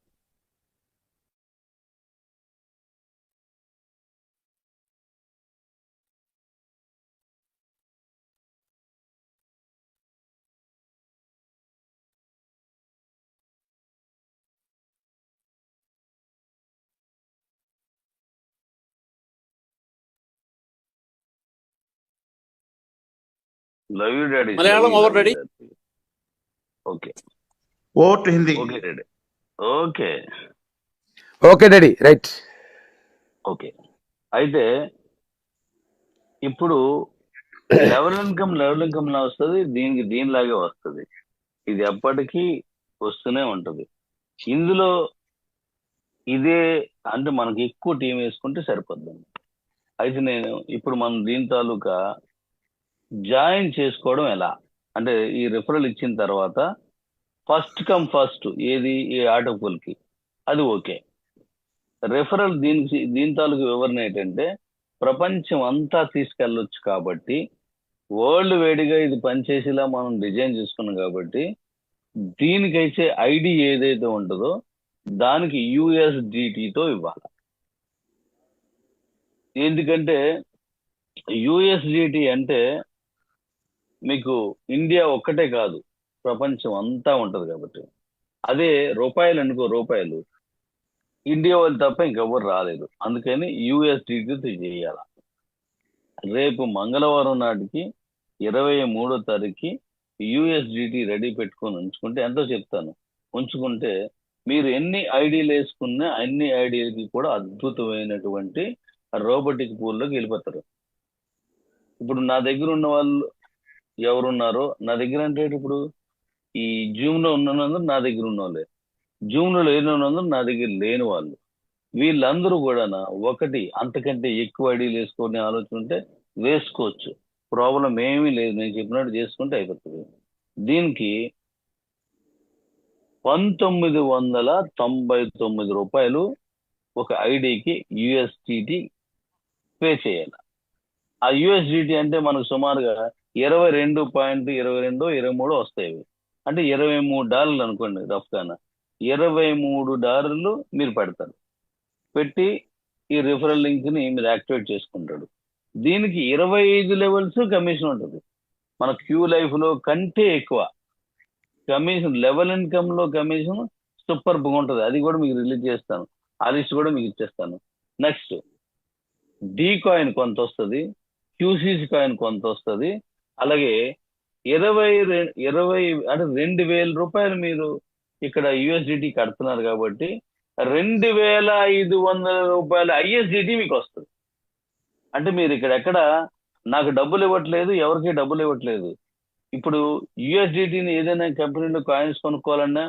Love you daddy. Malayalam over daddy. Okay vote Hindi. Okay daddy. Okay okay daddy, right. Okay. అయితే ఇప్పుడు లెవెల్ ఇన్కమ్ లా వస్తుంది, దీనిలాగే వస్తుంది. ఇది ఎప్పటికీ వస్తూనే ఉంటది. ఇందులో ఇదే అంటే మనకి ఎక్కువ టీం వేసుకుంటే సరిపోద్దండి. అయితే నేను ఇప్పుడు మనం దీని తాలూకా జాయిన్ చేసుకోవడం ఎలా అంటే, ఈ రిఫరల్ ఇచ్చిన తర్వాత ఫస్ట్ కమ్ ఫస్ట్ ఏది ఈ ఆటోపుల్కి అది ఓకే. రెఫరల్ దీని తాలూకు వివరణ ఏంటంటే, ప్రపంచం అంతా తీసుకెళ్ళొచ్చు కాబట్టి, వరల్డ్ వేడిగా ఇది పనిచేసేలా మనం డిజైన్ చేసుకున్నాం కాబట్టి, దీనికైతే ఐడి ఏదైతే ఉంటుందో దానికి యుఎస్డిటితో ఇవ్వాలి. ఎందుకంటే యుఎస్డిటి అంటే మీకు ఇండియా ఒక్కటే కాదు, ప్రపంచం అంతా ఉంటది కాబట్టి. అదే రూపాయలు అనుకో, రూపాయలు ఇండియా వాళ్ళు తప్ప ఇంకెవ్వరు రాలేదు. అందుకని యుఎస్డిటితో చేయాల. రేపు మంగళవారం నాటికి 23వ తారీఖుకి యుఎస్డిటి రెడీ పెట్టుకొని ఉంచుకుంటే ఎంతో చెప్తాను. ఉంచుకుంటే మీరు ఎన్ని ఐడీలు వేసుకున్నా అన్ని ఐడీలకి కూడా అద్భుతమైనటువంటి రోబోటిక్ పూల్లోకి వెళ్ళిపోతారు. ఇప్పుడు నా దగ్గర ఉన్న వాళ్ళు ఎవరున్నారో, నా దగ్గర అంటే ఇప్పుడు ఈ జూమ్ లో ఉన్నందరూ నా దగ్గర ఉన్న వాళ్ళే, జూమ్ లో లేని వాళ్ళందరూ నా దగ్గర లేని వాళ్ళు. వీళ్ళందరూ కూడా ఒకటి అంతకంటే ఎక్కువ ఐడీలు వేసుకునే ఆలోచన ఉంటే వేసుకోవచ్చు, ప్రాబ్లం ఏమీ లేదు. నేను చెప్పినట్టు చేసుకుంటే అయిపోతుంది. దీనికి 1999 రూపాయలు ఒక ఐడికి యుఎస్డిటి పే చేయాలి. ఆ యుఎస్డిటి అంటే మనకు సుమారుగా $22.23 వస్తాయి. అంటే $23 అనుకోండి రఫ్ గాన. $23 మీరు పెడతారు. పెట్టి ఈ రిఫరల్ లింక్ ని మీరు యాక్టివేట్ చేసుకుంటాడు. దీనికి 25 లెవెల్స్ కమిషన్ ఉంటుంది. మన క్యూ లైఫ్ లో కంటే ఎక్కువ కమిషన్. లెవెల్ ఇన్కమ్ లో కమిషన్ సూపర్ గా ఉంటుంది. అది కూడా మీకు రిలీజ్ చేస్తాను, ఆ లిస్ట్ కూడా మీకు ఇచ్చేస్తాను. నెక్స్ట్ డి కాయిన్ కొంత వస్తుంది, క్యూసీసీ కాయిన్ కొంత వస్తుంది. అలాగే 20 అంటే 2000 రూపాయలు మీరు ఇక్కడ యుఎస్డిటి కడుతున్నారు కాబట్టి 2500 రూపాయల ఐఎస్డిటి మీకు వస్తుంది. అంటే మీరు ఇక్కడ ఎక్కడ నాకు డబ్బులు ఇవ్వట్లేదు, ఎవరికి డబ్బులు ఇవ్వట్లేదు. ఇప్పుడు యుఎస్డిటిని ఏదైనా కంపెనీలో కాయిన్స్ కొనుక్కోవాలన్నా,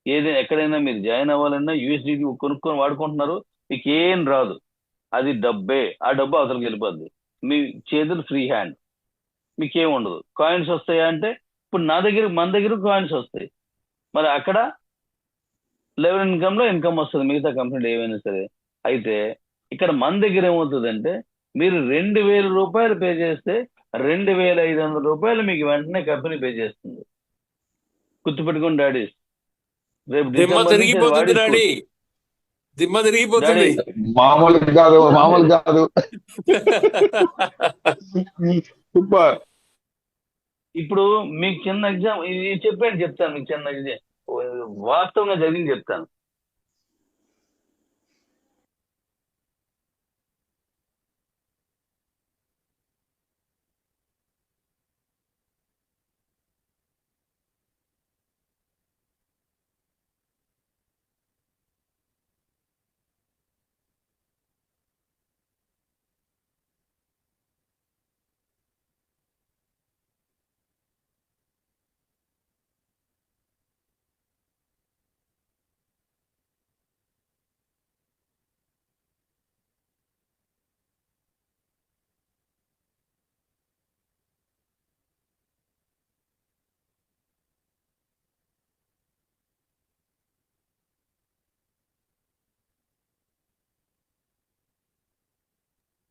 ఏదైనా ఎక్కడైనా మీరు జాయిన్ అవ్వాలన్నా యుఎస్డిటి కొనుక్కొని వాడుకుంటున్నారు, మీకు ఏం రాదు. అది డబ్బే. ఆ డబ్బు అవతలకి వెళ్ళిపోద్ది, మీ చేతులు ఫ్రీ హ్యాండ్, మీకేం ఉండదు. కాయిన్స్ వస్తాయా అంటే ఇప్పుడు మన దగ్గర కాయిన్స్ వస్తాయి. మరి అక్కడ లెవెల్ ఇన్కమ్ లో ఇన్కమ్ వస్తుంది, మిగతా కంపెనీలు ఏమైనా సరే. అయితే ఇక్కడ మన దగ్గర ఏమవుతుందంటే మీరు 2000 రూపాయలు పే చేస్తే 2500 రూపాయలు మీకు వెంటనే కంపెనీ పే చేస్తుంది. గుర్తుపెట్టుకోండి డాడీ, రేపు దిమ్మ డిసెంబర్ నుంచి అది తిరిగిపోతుంది డాడీ, వాడేసుకోవచ్చు. దిమ్మ తిరిగిపోతుంది. మామూలు కాదు, మామూలు కాదు. సూపర్. ఇప్పుడు మీకు చిన్న ఎగ్జామ్ ఇది చెప్తాను, మీకు చిన్న వాస్తవంగా జరిగింది చెప్తాను.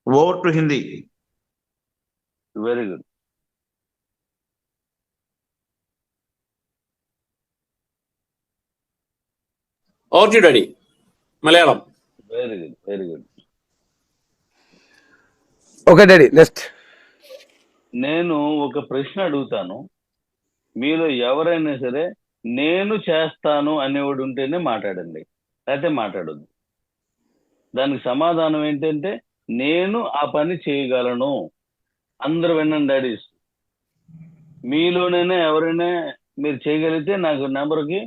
Over to Hindi. Very good. Okay daddy, Malayalam. Very good, very good. Okay daddy, next. నేను ఒక ప్రశ్న అడుగుతాను, మీలో ఎవరైనా సరే నేను చేస్తాను అనేవాడు ఉంటేనే మాట్లాడండి, లేకపోతే మాట్లాడొద్దు. దానికి సమాధానం ఏంటంటే నేను ఆ పని చేయగలను. అందరూ వినండి డాడీస్, మీలోనైనా ఎవరైనా మీరు చేయగలిగితే నాకు నెంబర్కి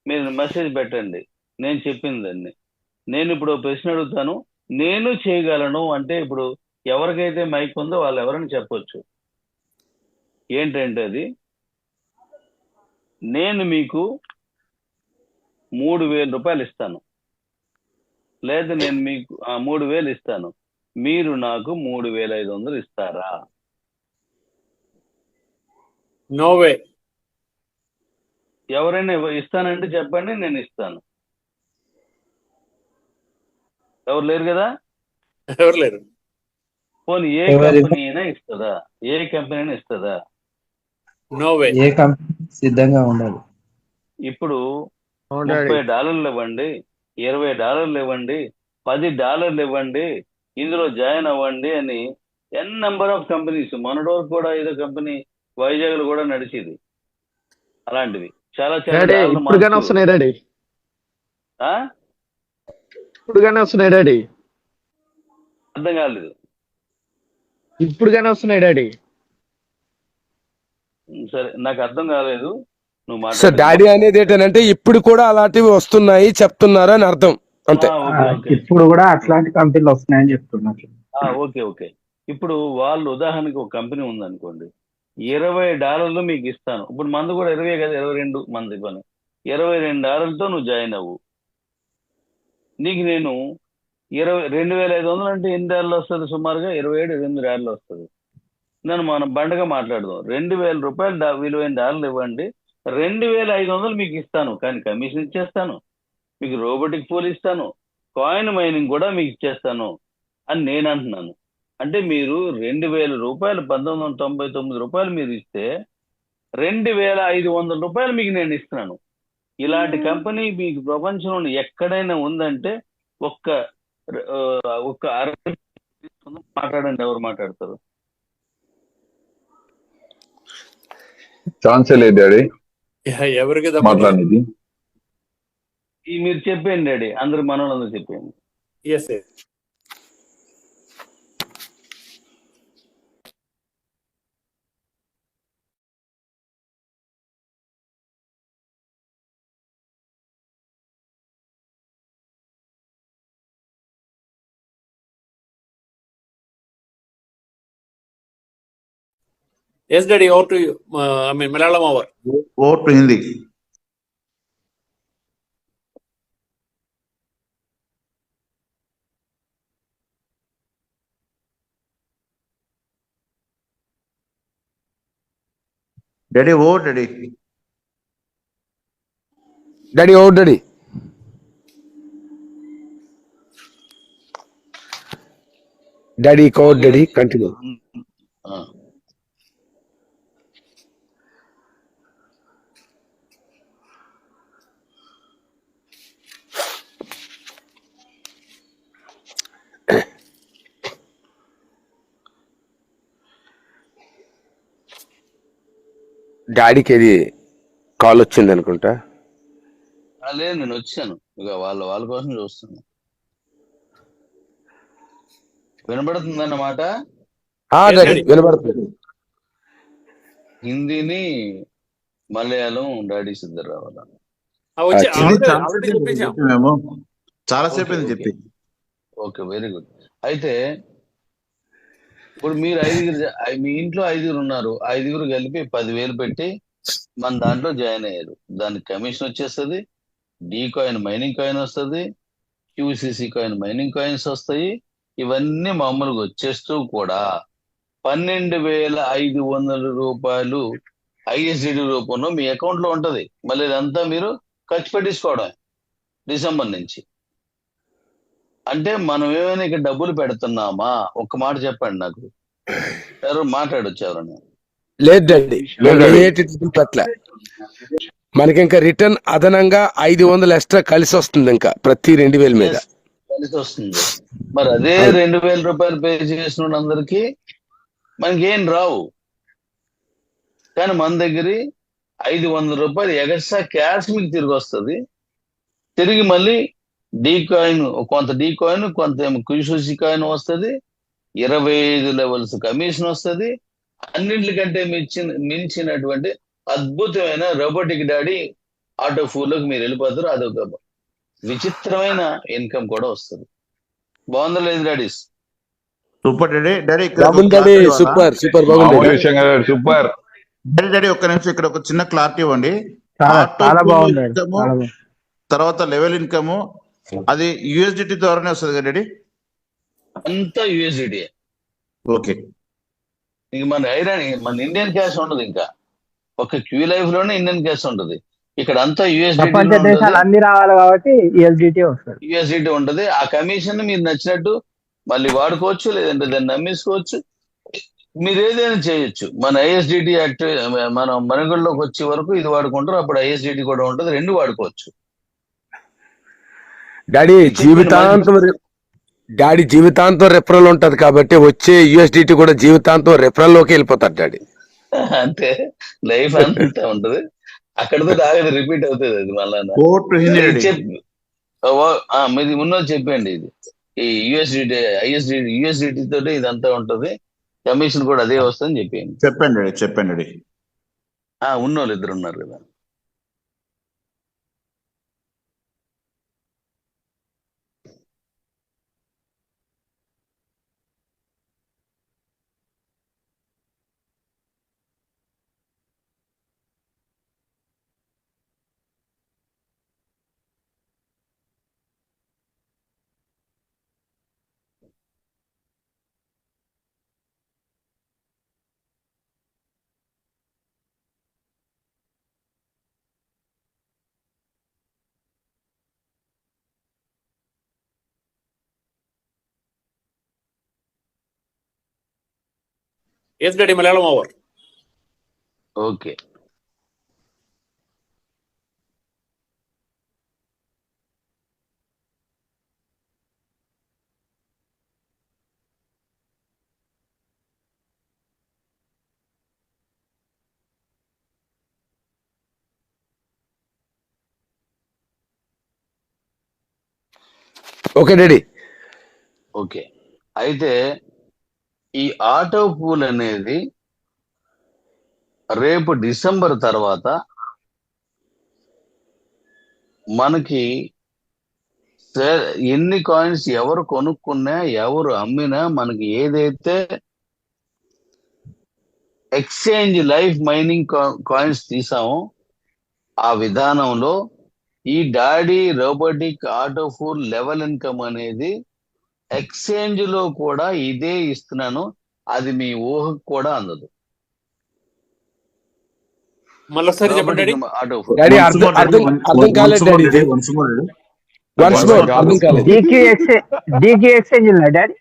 మీరు మెసేజ్ పెట్టండి, నేను చెప్పిందండి. నేను ఇప్పుడు ప్రశ్న అడుగుతాను, నేను చేయగలను అంటే ఇప్పుడు ఎవరికైతే మైక్ ఉందో వాళ్ళు ఎవరైనా చెప్పొచ్చు. ఏంటంటే అది, నేను మీకు 3000 రూపాయలు ఇస్తాను, లేదా నేను మీకు 3000 ఇస్తాను, మీరు నాకు 3500 ఇస్తారా? No way. ఎవరైనా ఇస్తానంటే చెప్పండి, నేను ఇస్తాను. ఎవరు లేరు కదా? ఎవరు లేరు. పోనీ ఏ కంపెనీ అయినా ఇస్తుందా? ఏ కంపెనీ అయినా ఇస్తుందా? No way. ఏ కంపెనీ సిద్ధంగా ఉండాలి. ఇప్పుడు $30 ఇవ్వండి, $20 ఇవ్వండి, $10 ఇవ్వండి, ఇందులో జాయిన్ అవ్వండి అని ఎన్ నెంబర్ ఆఫ్ కంపెనీస్. మొన్నటి వరకు కూడా ఏదో కంపెనీ వైజాగ్ లో కూడా నడిచేది అలాంటివి. చాలా ఇప్పుడుగానే వస్తున్నాయి డాడీ, ఇప్పుడుగానే వస్తున్నాయి డాడీ, అర్థం కాలేదు. ఇప్పుడుగానే వస్తున్నాయి డాడీ. సరే, నాకు అర్థం కాలేదు, నువ్వు సో మాట్లాడు. డాడీ అనేది ఏంటంటే ఇప్పుడు కూడా అలాంటివి వస్తున్నాయి చెప్తున్నారు అని అర్థం, అంతే. ఇప్పుడు కూడా అట్లాంటి కంపెనీలు వస్తున్నాయని చెప్తున్నారు. Okay okay. ఇప్పుడు వాళ్ళు ఉదాహరణకి ఒక కంపెనీ ఉందనుకోండి, $20 మీకు ఇస్తాను. ఇప్పుడు మంది కూడా 20 కదా, 22 మంది పని. $22తో నువ్వు జాయిన్ అవ్వు. నీకు నేను 22,500 అంటే ఎన్ని డాలర్లు వస్తుంది? సుమారుగా 27-28 డాలర్లు వస్తుంది. నన్ను మనం బండగా మాట్లాడదాం. $2,000 విలువైన డాలర్లు ఇవ్వండి, 2,500 మీకు ఇస్తాను, కానీ కమిషన్ ఇచ్చేస్తాను, మీకు రోబోటిక్ పూల్ ఇస్తాను, కాయిన్ మైనింగ్ కూడా మీకు ఇచ్చేస్తాను అని నేను అంటున్నాను. అంటే మీరు $2,000 $1,999 మీరు ఇస్తే $2,500 మీకు నేను ఇస్తున్నాను. ఇలాంటి కంపెనీ మీకు ప్రపంచంలో ఎక్కడైనా ఉందంటే ఒక్క ఒక్క మాట్లాడండి, ఎవరు మాట్లాడతారు? ఛాన్సే లేదు డాడీ ఎవరికి తప్పదు. మాట్లాడేది. మీరు చెప్పండి డాడీ, అందరు మనోళ్ళందరూ చెప్పండి. Yes daddy, over to you. I mean Malayalam over. Over to Hindi. Daddy over daddy. Daddy oh daddy. Daddy code daddy continue. డాడీకి ఏది కాల్ వచ్చింది అనుకుంటా. లేదు, నేను వచ్చాను, ఇక వాళ్ళ కోసం చూస్తున్నాను. వినబడుతుందన్నమాట. డాడీ వినబడుతుంది. హిందీని మలయాళం డాడీ సిద్ధం రావాలా? ఆల్రెడీ చూపించాం. మేము చాలాసేపు అయింది చెప్పి. Okay, very good. అయితే ఇప్పుడు మీరు మీ ఇంట్లో 5 ఉన్నారు, 5 కలిపి 10,000 పెట్టి మన దాంట్లో జాయిన్ అయ్యారు. దానికి కమిషన్ వచ్చేస్తుంది, డీ కాయిన్ మైనింగ్ కాయిన్ వస్తుంది, క్యూసిసి కాయిన్ మైనింగ్ కాయిన్స్ వస్తాయి. ఇవన్నీ మామూలుగా వచ్చేస్తూ కూడా $12,500 ఐఎస్డిడి రూపంలో మీ అకౌంట్ లో ఉంటది. మళ్ళీ ఇదంతా మీరు ఖర్చు పెట్టించుకోవడం డిసెంబర్ నుంచి. అంటే మనం ఏమైనా ఇక్కడ డబ్బులు పెడుతున్నామా? ఒక్క మాట చెప్పండి నాకు. ఎవరు మాట్లాడొచ్చు? ఎవరన్నా? లేదు డాడీ, పట్ల మనకి ఇంకా రిటర్న్ అదనంగా 500 ఎక్స్ట్రా కలిసి వస్తుంది ఇంకా ప్రతి 2,000 మీద కలిసి వస్తుంది. మరి అదే $2,000 పే చేసిన అందరికి మనకి ఏం రావు, కానీ మన దగ్గర $500 ఎక్స్ట్రా క్యాష్ మీకు తిరిగి వస్తుంది. తిరిగి మళ్ళీ డీ కాయిన్, కొంత క్యూసిసి కాయిన్ వస్తుంది, 25 లెవెల్స్ కమిషన్ వస్తుంది. అన్నింటికంటే మించినటువంటి అద్భుతమైన రోబోటిక్ డాడీ ఆటో ఫూల్లోకి మీరు వెళ్ళిపోతారు. అదొక విచిత్రమైన ఇన్కమ్ కూడా వస్తుంది. బాగుందా లేదు daddies? Super daddy. Daddy daddy super super బాగుంది సూపర్ డాడీ. డాడీ ఒక్క నిమిషం, ఇక్కడ ఒక చిన్న క్లారిటీ ఇవ్వండి. చాలా బాగుంది. తర్వాత లెవెల్ ఇన్కమ్ అది యూఎస్డిటీ ద్వారానే వస్తుంది కదా డాడీ? అంతా యూఎస్డిటీ. ఓకే. ఇంక మన ఇండియన్ క్యాష్ ఉండదు. ఇంకా ఒక క్యూ లైఫ్ లోనే ఇండియన్ క్యాష్ ఉంటుంది. ఇక్కడ అంతా ప్రపంచ దేశాలు అన్ని రావాలి కాబట్టి యూఎస్డిటీ వస్తుంది. యూఎస్డిటీ ఉంటుంది. ఆ కమిషన్ మీరు నచ్చినట్టు మళ్ళీ వాడుకోవచ్చు, లేదంటే దాన్ని నమ్మేసుకోవచ్చు. మీరు ఏదైనా చేయొచ్చు. మన ఐఎస్డిటీ మనం మనుగడలోకి వచ్చే వరకు ఇది వాడుకుంటారు, అప్పుడు ఐఎస్డిటీ కూడా ఉంటుంది, 2 వాడుకోవచ్చు. డాడీ జీవితాంతం రెఫరల్ ఉంటది కాబట్టి వచ్చే యూఎస్డిటీ కూడా జీవితాంతం రెఫరల్ లోకి వెళ్ళిపోతాడు డాడీ. అంటే లైఫ్ అంతా ఉంటది, అక్కడితో ఆగదు, రిపీట్ అవుతుంది అది మళ్ళా. మీది ఉన్నది చెప్పండి. ఇది ఈ యూఎస్డిటీ తోటి ఇదంతా ఉంటది, కమిషన్ కూడా అదే వస్తుందని చెప్పండి. ఉన్నోళ్ళు 2 ఉన్నారు కదా. Yes, Daddy, Malayalam over. Okay. Okay daddy. Okay. అయితే ఈ ఆటో పూల్ అనేది రేపు డిసెంబర్ తర్వాత మనకి ఎన్ని కాయిన్స్ ఎవరు కొనుక్కున్నా ఎవరు అమ్మినా మనకి ఏదైతే ఎక్స్చేంజ్ లైఫ్ మైనింగ్ కాయిన్స్ తీసామో ఆ విధానంలో ఈ daddy robotic auto pool level income అనేది ఎక్స్చేంజ్ లో కూడా ఇదే ఇస్తున్నాను. అది మీ ఊహకు కూడా అందదు. మళ్ళొకసారి చెప్పండి డాడీ. ఆటో ఫూల్ డాడీ అర్థం కాలేదు డాడీ. ఇది వన్స్ మోర్ అర్థం కాలేదు. డీక్యూ ఎక్స్చేంజ్ ఉన్నాయి డాడీ.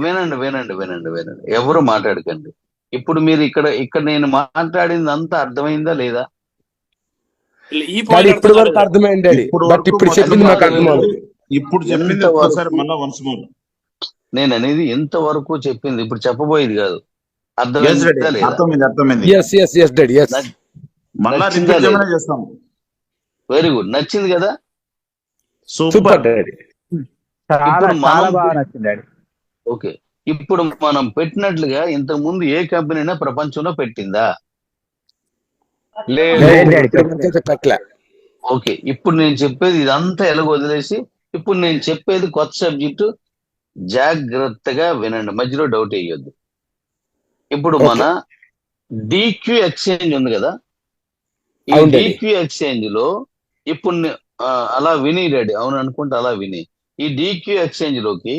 వినండి వినండి వినండి వినండి, ఎవరు మాట్లాడకండి. ఇప్పుడు మీరు ఇక్కడ నేను మాట్లాడింది అంతా అర్థమైందా లేదా? ఈ డాడీ పాయింట్ ఇప్పుడు వరకు అర్థమైంది డాడీ, బట్ ఇప్పుడు చెప్పింది మాకు అర్థం అవ్వలేదు. ఇప్పుడు చెప్పింది ఒక్కసారి మళ్ళా వన్స్ మోర్. నేను అనేది ఎంతవరకు చెప్పింది, ఇప్పుడు చెప్పబోయేది కాదు. అర్థమైందా లేదా? అర్థమైంది. Yes daddy, yes. మళ్ళా నచ్చిందా రిపీట్ లేదా? చేయమనే చేస్తాం. వెరీ గుడ్, నచ్చింది కదా? Super daddy. చాలా ఇప్పుడు చాలా మనం- బాగా నచ్చింది డాడీ. ఓకే. ఇప్పుడు మనం పెట్టినట్లుగా ఇంతకు ముందు ఏ కంపెనీ అయినా ప్రపంచంలో పెట్టిందా? లేదు. లేదు డాడీ, ఇప్పుడు మనకైతే పెట్టలే. ఓకే. ఇప్పుడు నేను చెప్పేది ఇదంతా ఎలాగో వదిలేసి ఇప్పుడు నేను చెప్పేది కొత్త సబ్జెక్టు, జాగ్రత్తగా వినండి, మధ్యలో డౌట్ వేయొద్దు. ఇప్పుడు మన డీక్యూ ఎక్స్చేంజ్ ఉంది కదా, ఈ అవును డాడీ. డీక్యూ ఎక్స్చేంజ్ లో ఇప్పుడు అలా విని డాడీ, అవును అనుకుంటే అలా విని, ఈ డీక్యూ ఎక్స్చేంజ్ లోకి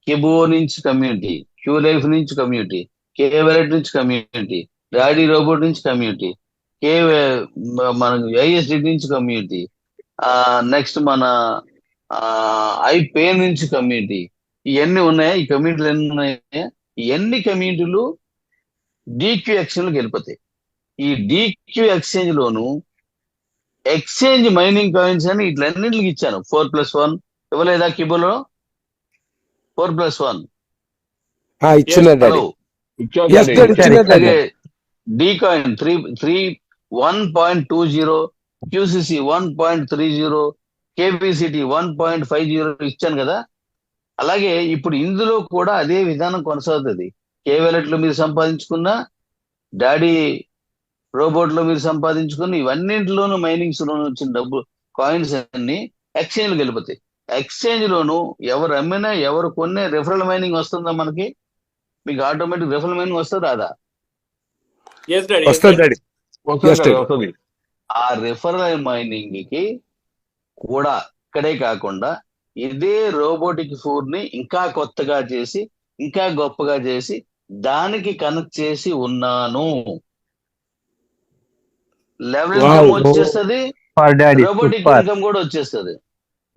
కెబో నుంచి కమ్యూనిటీ, క్యూ లైఫ్ నుంచి కమ్యూనిటీ, కే వాలెట్ నుంచి కమ్యూనిటీ, డాడీ రోబోట్ నుంచి కమ్యూనిటీ, మన ఐఎస్డి నుంచి కమ్యూనిటీ, నెక్స్ట్ మన ఐపే నుంచి కమ్యూనిటీ, ఇవన్నీ ఉన్నాయా? ఈ కమ్యూనిటీలు ఎన్ని ఉన్నాయా? ఇవన్నీ కమ్యూనిటీలు డీక్యూ ఎక్స్చేంజ్ లోకి వెళ్ళిపోతాయి. ఈ డీక్యూ ఎక్స్చేంజ్ లోను ఎక్స్చేంజ్ మైనింగ్ కాయిన్స్ అని ఇట్లన్నింటికి ఇచ్చాను. 4+1 ఇవ్వలేదా కిబోలో? 4+1 ఇచ్చిన డాడీ. Yes, డాడీ, ఇచ్చిన డాడీ. డి కాయిన్ 1.20, క్యూసిసి 1.30, కేబిసిటి 1.50 ఇచ్చాను కదా. అలాగే ఇప్పుడు ఇందులో కూడా అదే విధానం కొనసాగుతుంది. కే వాలెట్ లో మీరు సంపాదించుకున్న, డాడీ రోబోట్ లో మీరు సంపాదించుకున్న, ఇవన్నింటిలోనూ మైనింగ్స్ లోను వచ్చిన డబ్బు కాయిన్స్ అన్ని ఎక్స్చేంజ్ లోకి వెళ్ళిపోతాయి. ఎక్స్చేంజ్ లోను ఎవరు అమ్మినా ఎవరు కొన్నా రిఫరల్ మైనింగ్ వస్తుందా మనకి? మీకు ఆటోమేటిక్ రిఫరల్ మైనింగ్ వస్తుందా రాదా? Yes daddy. వస్తుంది డాడీ. Yes, Daddy. వస్తుంది. ఆ రిఫరల్ మైనింగ్ కి కూడా ఇక్కడే కాకుండా ఇదే రోబోటిక్ ఫూడ్ ని ఇంకా కొత్తగా చేసి, ఇంకా గొప్పగా చేసి దానికి కనెక్ట్ చేసి ఉన్నాను. Level Wow. ఇన్కమ్ వచ్చేస్తుంది, super daddy, robotic super. Income కూడా వచ్చేస్తుంది.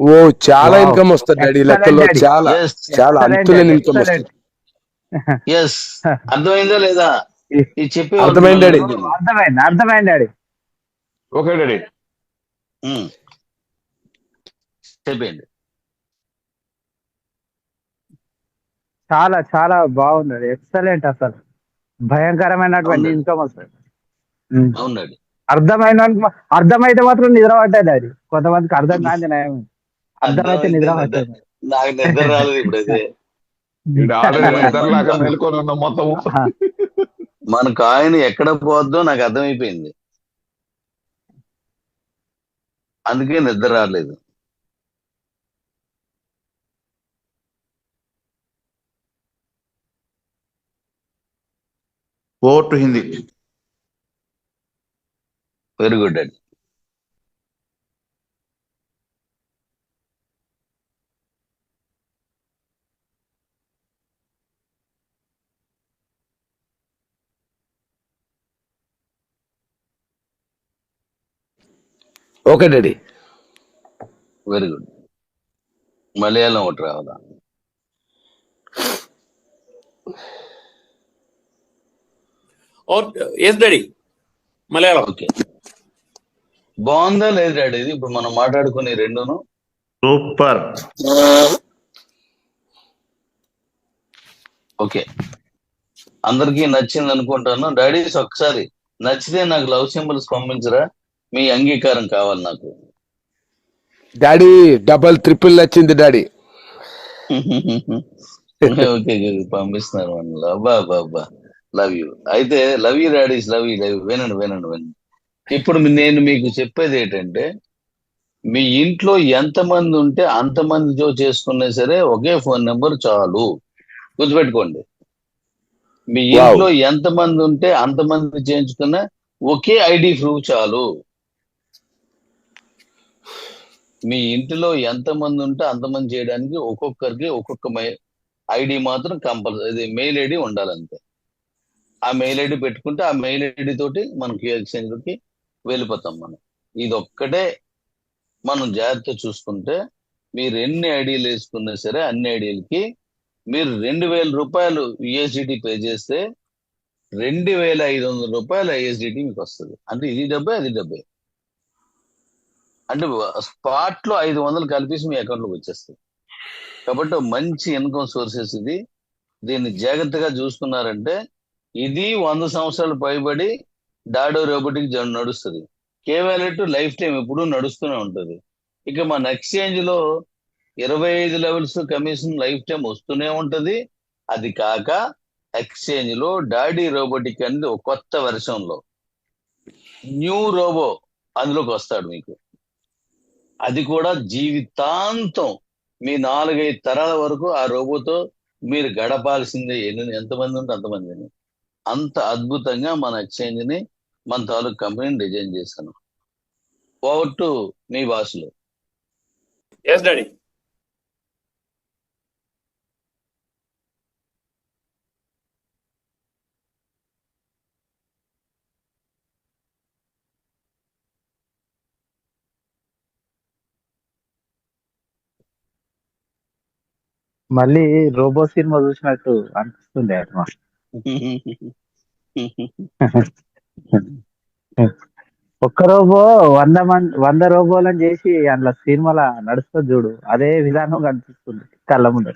ఓ చాలా Wow. ఇన్కమ్ వస్తుంది డాడీ. Excellent, లెక్కలో Daddy. చాలా Yes. చాలా Excellent, అంతులేని Daddy, ఇన్కమ్ excellent. వస్తుంది. ఎస్, అర్థమైందా లేదా? ఇది చెప్పే అర్థమైంది డాడీ. అర్థమైంది డాడీ. Okay daddy. చెప్పండి. చాలా చాలా బాగుంది, ఎక్సలెంట్. అసలు భయంకరమైనటువంటి అవునండి. ఇన్కమ్ వస్తుంది. అవునండి. అర్థమైతే మాత్రం నిద్ర పట్టాయి డాడీ. కొంతమందికి అర్థం కాని నయం, అర్థమైతే నిద్ర పట్టాయి. నాకు నిద్ర రాలేదు ఇప్పుడైతే. ఆల్రెడీ నిద్రలాగా మేల్కొని ఉన్నాం మొత్తము. మన కాయిన్ ఎక్కడ పోద్దో నాకు అర్థమైపోయింది, అందుకే నిద్ర రాలేదు. Over to Hindi. Very good అండి. Okay daddy. Very good. Malayalam ఒకటి రావాలా? Yes daddy Malayalam. ఓకే, బాగుందా లేదు డాడీ ఇది ఇప్పుడు మనం మాట్లాడుకునే రెండును? సూపర్. ఓకే, అందరికీ నచ్చింది అనుకుంటాను. డాడీస్ ఒకసారి నచ్చితే నాకు లవ్ సింబల్స్ పంపించరా? మీ అంగీకారం కావాలి నాకు. డాడీ డబల్ ట్రిపుల్ నచ్చింది డాడీ. ఓకే ఓకే, పంపిస్తున్నారు మనలో. అబ్బా అబ్బా అబ్బా, లవ్ యూ. అయితే love you daddy's, love you love you. వినండి వినండి వినండి. ఇప్పుడు నేను మీకు చెప్పేది ఏంటంటే, మీ ఇంట్లో ఎంతమంది ఉంటే అంతమందితో చేసుకున్నా సరే ఒకే ఫోన్ నెంబర్ చాలు. గుర్తుపెట్టుకోండి, మీ వావ్. ఇంట్లో ఎంతమంది ఉంటే అంతమంది చేయించుకున్న ఒకే ఐడి ప్రూఫ్ చాలు. మీ ఇంటిలో ఎంతమంది ఉంటే అంతమంది చేయడానికి ఒక్కొక్కరికి ఒక్కొక్క ఐడి మాత్రం కంపల్సరీ, మెయిల్ ఐడి ఉండాలంతే. ఆ మెయిల్ ఐడి పెట్టుకుంటే ఆ మెయిల్ ఐడి తోటి మనం ఎక్స్చేంజ్కి వెళ్ళిపోతాం మనం. ఇది ఒక్కటే మనం జాగ్రత్త చూసుకుంటే, మీరు ఎన్ని ఐడీలు వేసుకున్నా సరే అన్ని ఐడీలకి మీరు 2,000 రూపాయలు యుఎస్డిటీ పే చేస్తే 2,500 రూపాయలు ఐఎస్డిటీ మీకు వస్తుంది. అంటే ఇది డబ్బే అది డబ్బే. అంటే స్పాట్ లో 500 కలిపేసి మీ అకౌంట్ లోకి వచ్చేస్తుంది. కాబట్టి మంచి ఇన్కమ్ సోర్సెస్ ఇది. దీన్ని జాగ్రత్తగా చూసుకున్నారంటే ఇది 100 సంవత్సరాలు పైబడి డాడో రోబోటిక్ నడుస్తుంది. కేవాలెట్ లైఫ్ టైం ఎప్పుడూ నడుస్తూనే ఉంటుంది. ఇక మన ఎక్స్చేంజ్ లో 25 లెవెల్స్ కమిషన్ లైఫ్ టైం వస్తూనే ఉంటది. అది కాక ఎక్స్చేంజ్ లో డాడీ రోబోటిక్ అనేది ఒక కొత్త వెర్షన్ లో న్యూ రోబో అందులోకి వస్తాడు మీకు. అది కూడా జీవితాంతం మీ 4-5 తరాల వరకు ఆ రోబోతో మీరు గడపాల్సిందే. ఎంతమంది ఉంటే అంతమందిని. అంత అద్భుతంగా మన ఎక్స్చేంజ్ ని, మన తాలూకు కంపెనీని డిజైన్ చేశాను. ఓవర్ టు మీ భాషలో. Yes daddy. మళ్ళీ రోబో సినిమా చూసినట్టు అనిపిస్తుంది ఆత్మ. ఒక్క రోబో 100 రోబోలను చేసి అందులో సినిమాల నడుస్తుంది చూడు, అదే విధానం కనిపిస్తుంది కళ్ళ ముందు.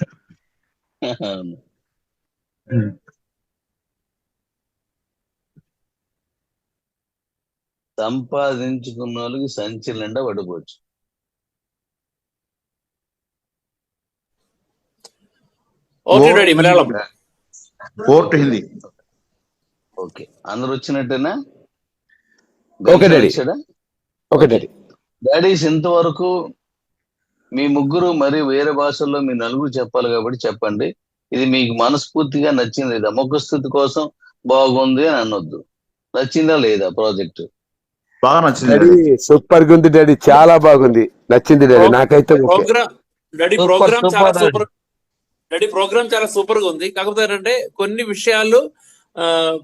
సంపాదించుకున్న వాళ్ళకి సంచి నిండా పడిపోవచ్చు. Okay daddy Malayalam. Court Hindi. Okay, అందరు వచ్చినట్టేనా? Okay daddy. వచ్చాడా? Okay daddy. డాడీస్ ఇంతవరకు మీ ముగ్గురు మరి వేరే భాషల్లో మీ నలుగురు చెప్పాలి కాబట్టి చెప్పండి. ఇది మీకు మనస్ఫూర్తిగా నచ్చింది లేదా? ముఖస్థుతి కోసం బాగుంది అని అనొద్దు. నచ్చిందా లేదా ప్రాజెక్ట్? బాగా నచ్చింది డాడీ డాడీ. సూపర్ గా ఉంది డాడీ, చాలా బాగుంది, నచ్చింది డాడీ నాకైతే. Okay. Program daddy, super program చాలా సూపర్ సూపర్ డాడీ. ప్రోగ్రామ్ చాలా సూపర్ గా ఉంది. కాకపోతే ఏంటంటే కొన్ని విషయాలు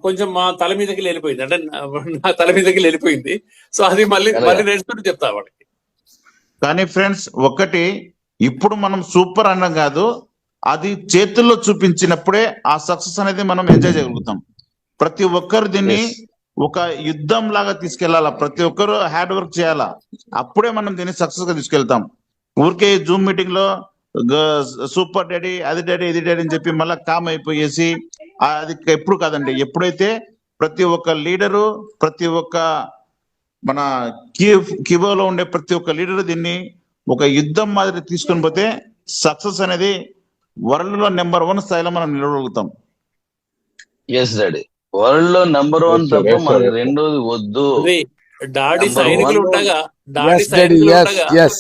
కొంచెం మా తల మీదకి వెళ్ళిపోయింది. అంటే నా తల మీదకి వెళ్ళిపోయింది. సో అది మళ్ళీ నేర్చుకుని చెప్తా వాళ్ళకి. కానీ ఫ్రెండ్స్ ఒకటి, ఇప్పుడు మనం సూపర్ అనడం కాదు, అది చేతుల్లో చూపించినప్పుడే ఆ సక్సెస్ అనేది మనం ఎంజాయ్ చేయగలుగుతాం. ప్రతి ఒక్కరు దీన్ని ఒక యుద్ధం లాగా తీసుకెళ్లాలా, ప్రతి ఒక్కరు హార్డ్ వర్క్ చేయాలా, అప్పుడే మనం దీన్ని సక్సెస్ గా తీసుకెళ్తాం. ఊరికే జూమ్ మీటింగ్ లో సూపర్ డాడీ, అది డాడీ, ఇది డాడీ అని చెప్పి మళ్ళీ కామ్ అయిపోయేసి అది ఎప్పుడు కాదండి. ఎప్పుడైతే ప్రతి ఒక్క లీడరు, ప్రతి ఒక్క మన కివోలో ఉండే ప్రతి ఒక్క లీడర్ దీన్ని ఒక యుద్ధం మాదిరి తీసుకొని పోతే సక్సెస్ అనేది వరల్డ్ లో నెంబర్ 1 స్థాయిలో మనం నిలవగలుగుతాం. ఎస్ డాడీ, వరల్డ్ లో నెంబర్ 1 తప్ప మనకి రెండోది వద్దు. డాడీ Number సైనికులు 1 ఉండగా, Yes, డాడీ daddy, సైనికులు yes, ఉండగా yes.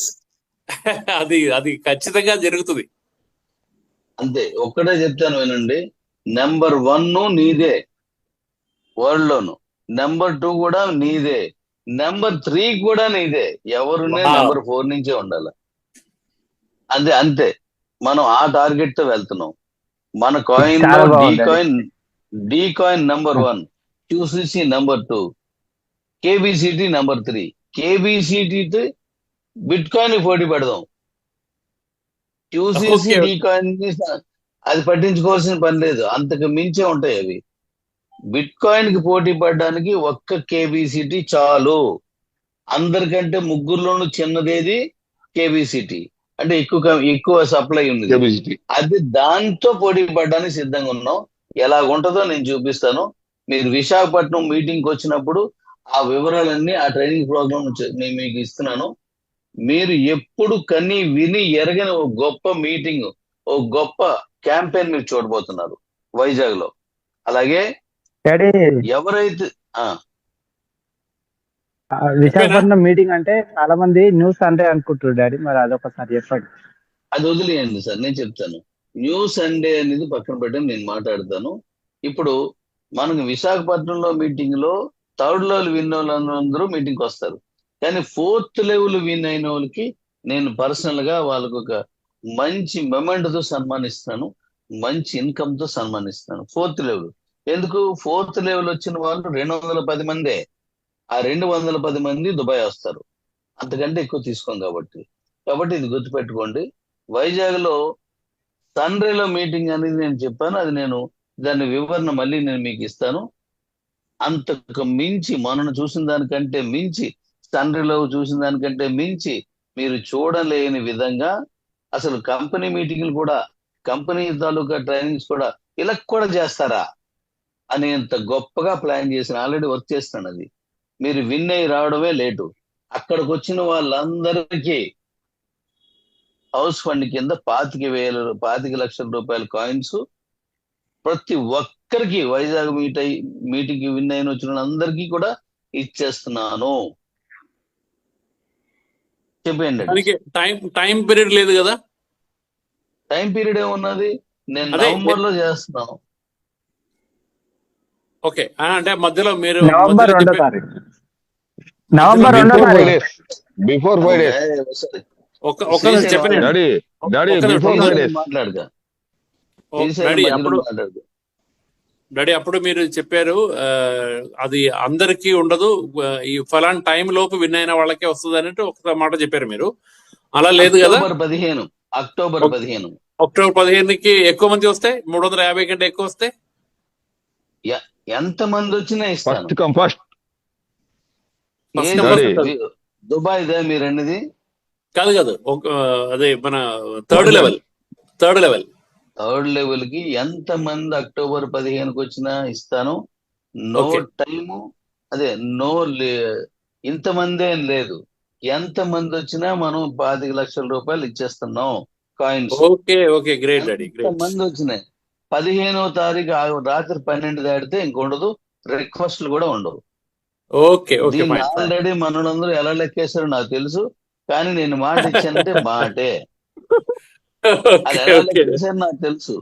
అది ఖచ్చితంగా జరుగుతుంది. అంతే. ఒక్కటే చెప్తాను వినండి, నెంబర్ 1 నీదే వరల్డ్ లోను, నెంబర్ 2 కూడా నీదే, నెంబర్ 3 కూడా నీదే. ఎవరునే Wow. నెంబర్ 4 నుంచే ఉండాలి. అంతే అంతే. మనం ఆ టార్గెట్ తో వెళ్తున్నాం. మన కాయిన్ లో చాలా బాగుంది. D coin number 1, QCC number 2, KBCT number 3. KBCT bitcoin పోటీ పెడదాం. క్యూసిసి Okay. డి కాయిన్ అది పట్టించుకోవాల్సిన పని లేదు, అంతకు మించే ఉంటాయి అవి. బిట్ కాయిన్ కి పోటీ పడడానికి ఒక్క కేబిసిటీ చాలు. అందరికంటే ముగ్గురులోనూ చిన్నదేది కేబిసిటీ, అంటే ఎక్కువ సప్లై ఉంది. కెపాసిటీ. అది దాంతో పోటీ పడడానికి సిద్ధంగా ఉన్నాం. ఎలాగుంటుందో నేను చూపిస్తాను. మీరు విశాఖపట్నం మీటింగ్కి వచ్చినప్పుడు ఆ వివరాలన్నీ, ఆ ట్రైనింగ్ ప్రోగ్రామ్ నేను మీకు ఇస్తున్నాను. మీరు ఎప్పుడు కని విని ఎరగని ఒక గొప్ప మీటింగ్, ఒక గొప్ప క్యాంపెయిన్ మీరు చూడబోతున్నారు వైజాగ్ లో. అలాగే డాడీ ఎవరైతే విశాఖపట్నం మీటింగ్ అంటే చాలా మంది న్యూస్ అంటే అనుకుంటారు డాడీ, మరి అదొకసారి చెప్పండి. అది వదిలేయండి సార్, నేను చెప్తాను. న్యూ సండే అనేది పక్కన పెట్టని నేను మాట్లాడతాను. ఇప్పుడు మనకు విశాఖపట్నంలో మీటింగ్ లో 3rd లెవెల్ విన్ వాళ్ళందరూ మీటింగ్కి వస్తారు. కానీ 4th లెవెల్ విన్ అయిన వాళ్ళకి నేను పర్సనల్ గా వాళ్ళకు ఒక మంచి మెమెంట్ తో సన్మానిస్తాను, మంచి ఇన్కమ్ తో సన్మానిస్తాను. 4th లెవెల్ ఎందుకు? 4th లెవెల్ వచ్చిన వాళ్ళు 210 మందే. ఆ 210 మంది దుబాయ్ వస్తారు, అంతకంటే ఎక్కువ తీసుకోం కాబట్టి. ఇది గుర్తుపెట్టుకోండి. వైజాగ్ లో సన్రేలో మీటింగ్ అనేది నేను చెప్పాను, అది నేను దాని వివరణ మళ్ళీ నేను మీకు ఇస్తాను. అంతకు మించి మనను చూసిన దానికంటే మించి, సన్రేలో చూసిన దానికంటే మించి మీరు చూడలేని విధంగా అసలు కంపెనీ మీటింగ్లు కూడా, కంపెనీ తాలూకా ట్రైనింగ్స్ కూడా ఇలా కూడా చేస్తారా అనేంత గొప్పగా ప్లాన్ చేసిన, ఆల్రెడీ వర్క్ చేస్తున్నాను. అది మీరు విన్ అయ్యి రావడమే లేటు. అక్కడికి వచ్చిన వాళ్ళందరికీ హౌస్ ఫండ్ కింద 25 లక్షల రూపాయల కాయిన్స్ ప్రతి ఒక్కరికి, వైజాగ్ మీటింగ్ కి విన్ అయిన వచ్చిన అందరికీ కూడా ఇచ్చేస్తున్నాను. చెప్పండి. దానికి టైం పీరియడ్ లేదు కదా? టైం పీరియడ్ ఏమున్నది? నేను అదే. నవంబర్ లో చేస్తున్నాను. ఓకే, అంటే మధ్యలో మీరు నవంబర్ మధ్యలో 2వ చెప్పే- తారీఖు నవంబర్ 2వ బిఫోర్ 5 తారీఖు days. Before 5 days. సరే, ఒక్కసారి చెప్పండి డాడీ ఒక్క బిఫోర్ నిమిషం. 5 days. మాట్లాడగా డాడీ అప్పుడు మీరు చెప్పారు అది అందరికీ ఉండదు, ఈ ఫలాన్ టైం లోపు విన్ అయిన వాళ్ళకే వస్తుంది అన్నట్టు ఒక మాట చెప్పారు మీరు. అలా లేదు కదా? అక్టోబర్ 15 అక్టోబర్ 15కి ఎక్కువ మంది వస్తే, 350 కంటే ఎక్కువ వస్తే ఎంత మంది వచ్చినా ఇస్తాను. First come first. Dubai they మీరు అన్నది కాదు అదే మన థర్డ్ లెవెల్. థర్డ్ లెవెల్ కి ఎంత మంది అక్టోబర్ 15కి వచ్చినా ఇస్తాను. No Okay. టైము, అదే నో ఇంతమంది ఏం లేదు. ఎంత మంది వచ్చినా మనం 25 లక్షల రూపాయలు ఇచ్చేస్తున్నాం కాయిన్స్. ఓకే గ్రేట్ డాడీ, ఎంత గ్రేట్. మంది వచ్చినాయి. 15వ తారీఖు రాత్రి 12 దాటితే ఇంకొండదు, రిక్వెస్ట్లు కూడా ఉండవు. ఓకే దీన్ని ఆల్రెడీ మనలందరూ ఎలా లెక్కేశారో నాకు తెలుసు, కానీ నేను మాట ఇచ్చానంటే మాటే. అది ఎలా లెక్కేశారో నాకు తెలుసు.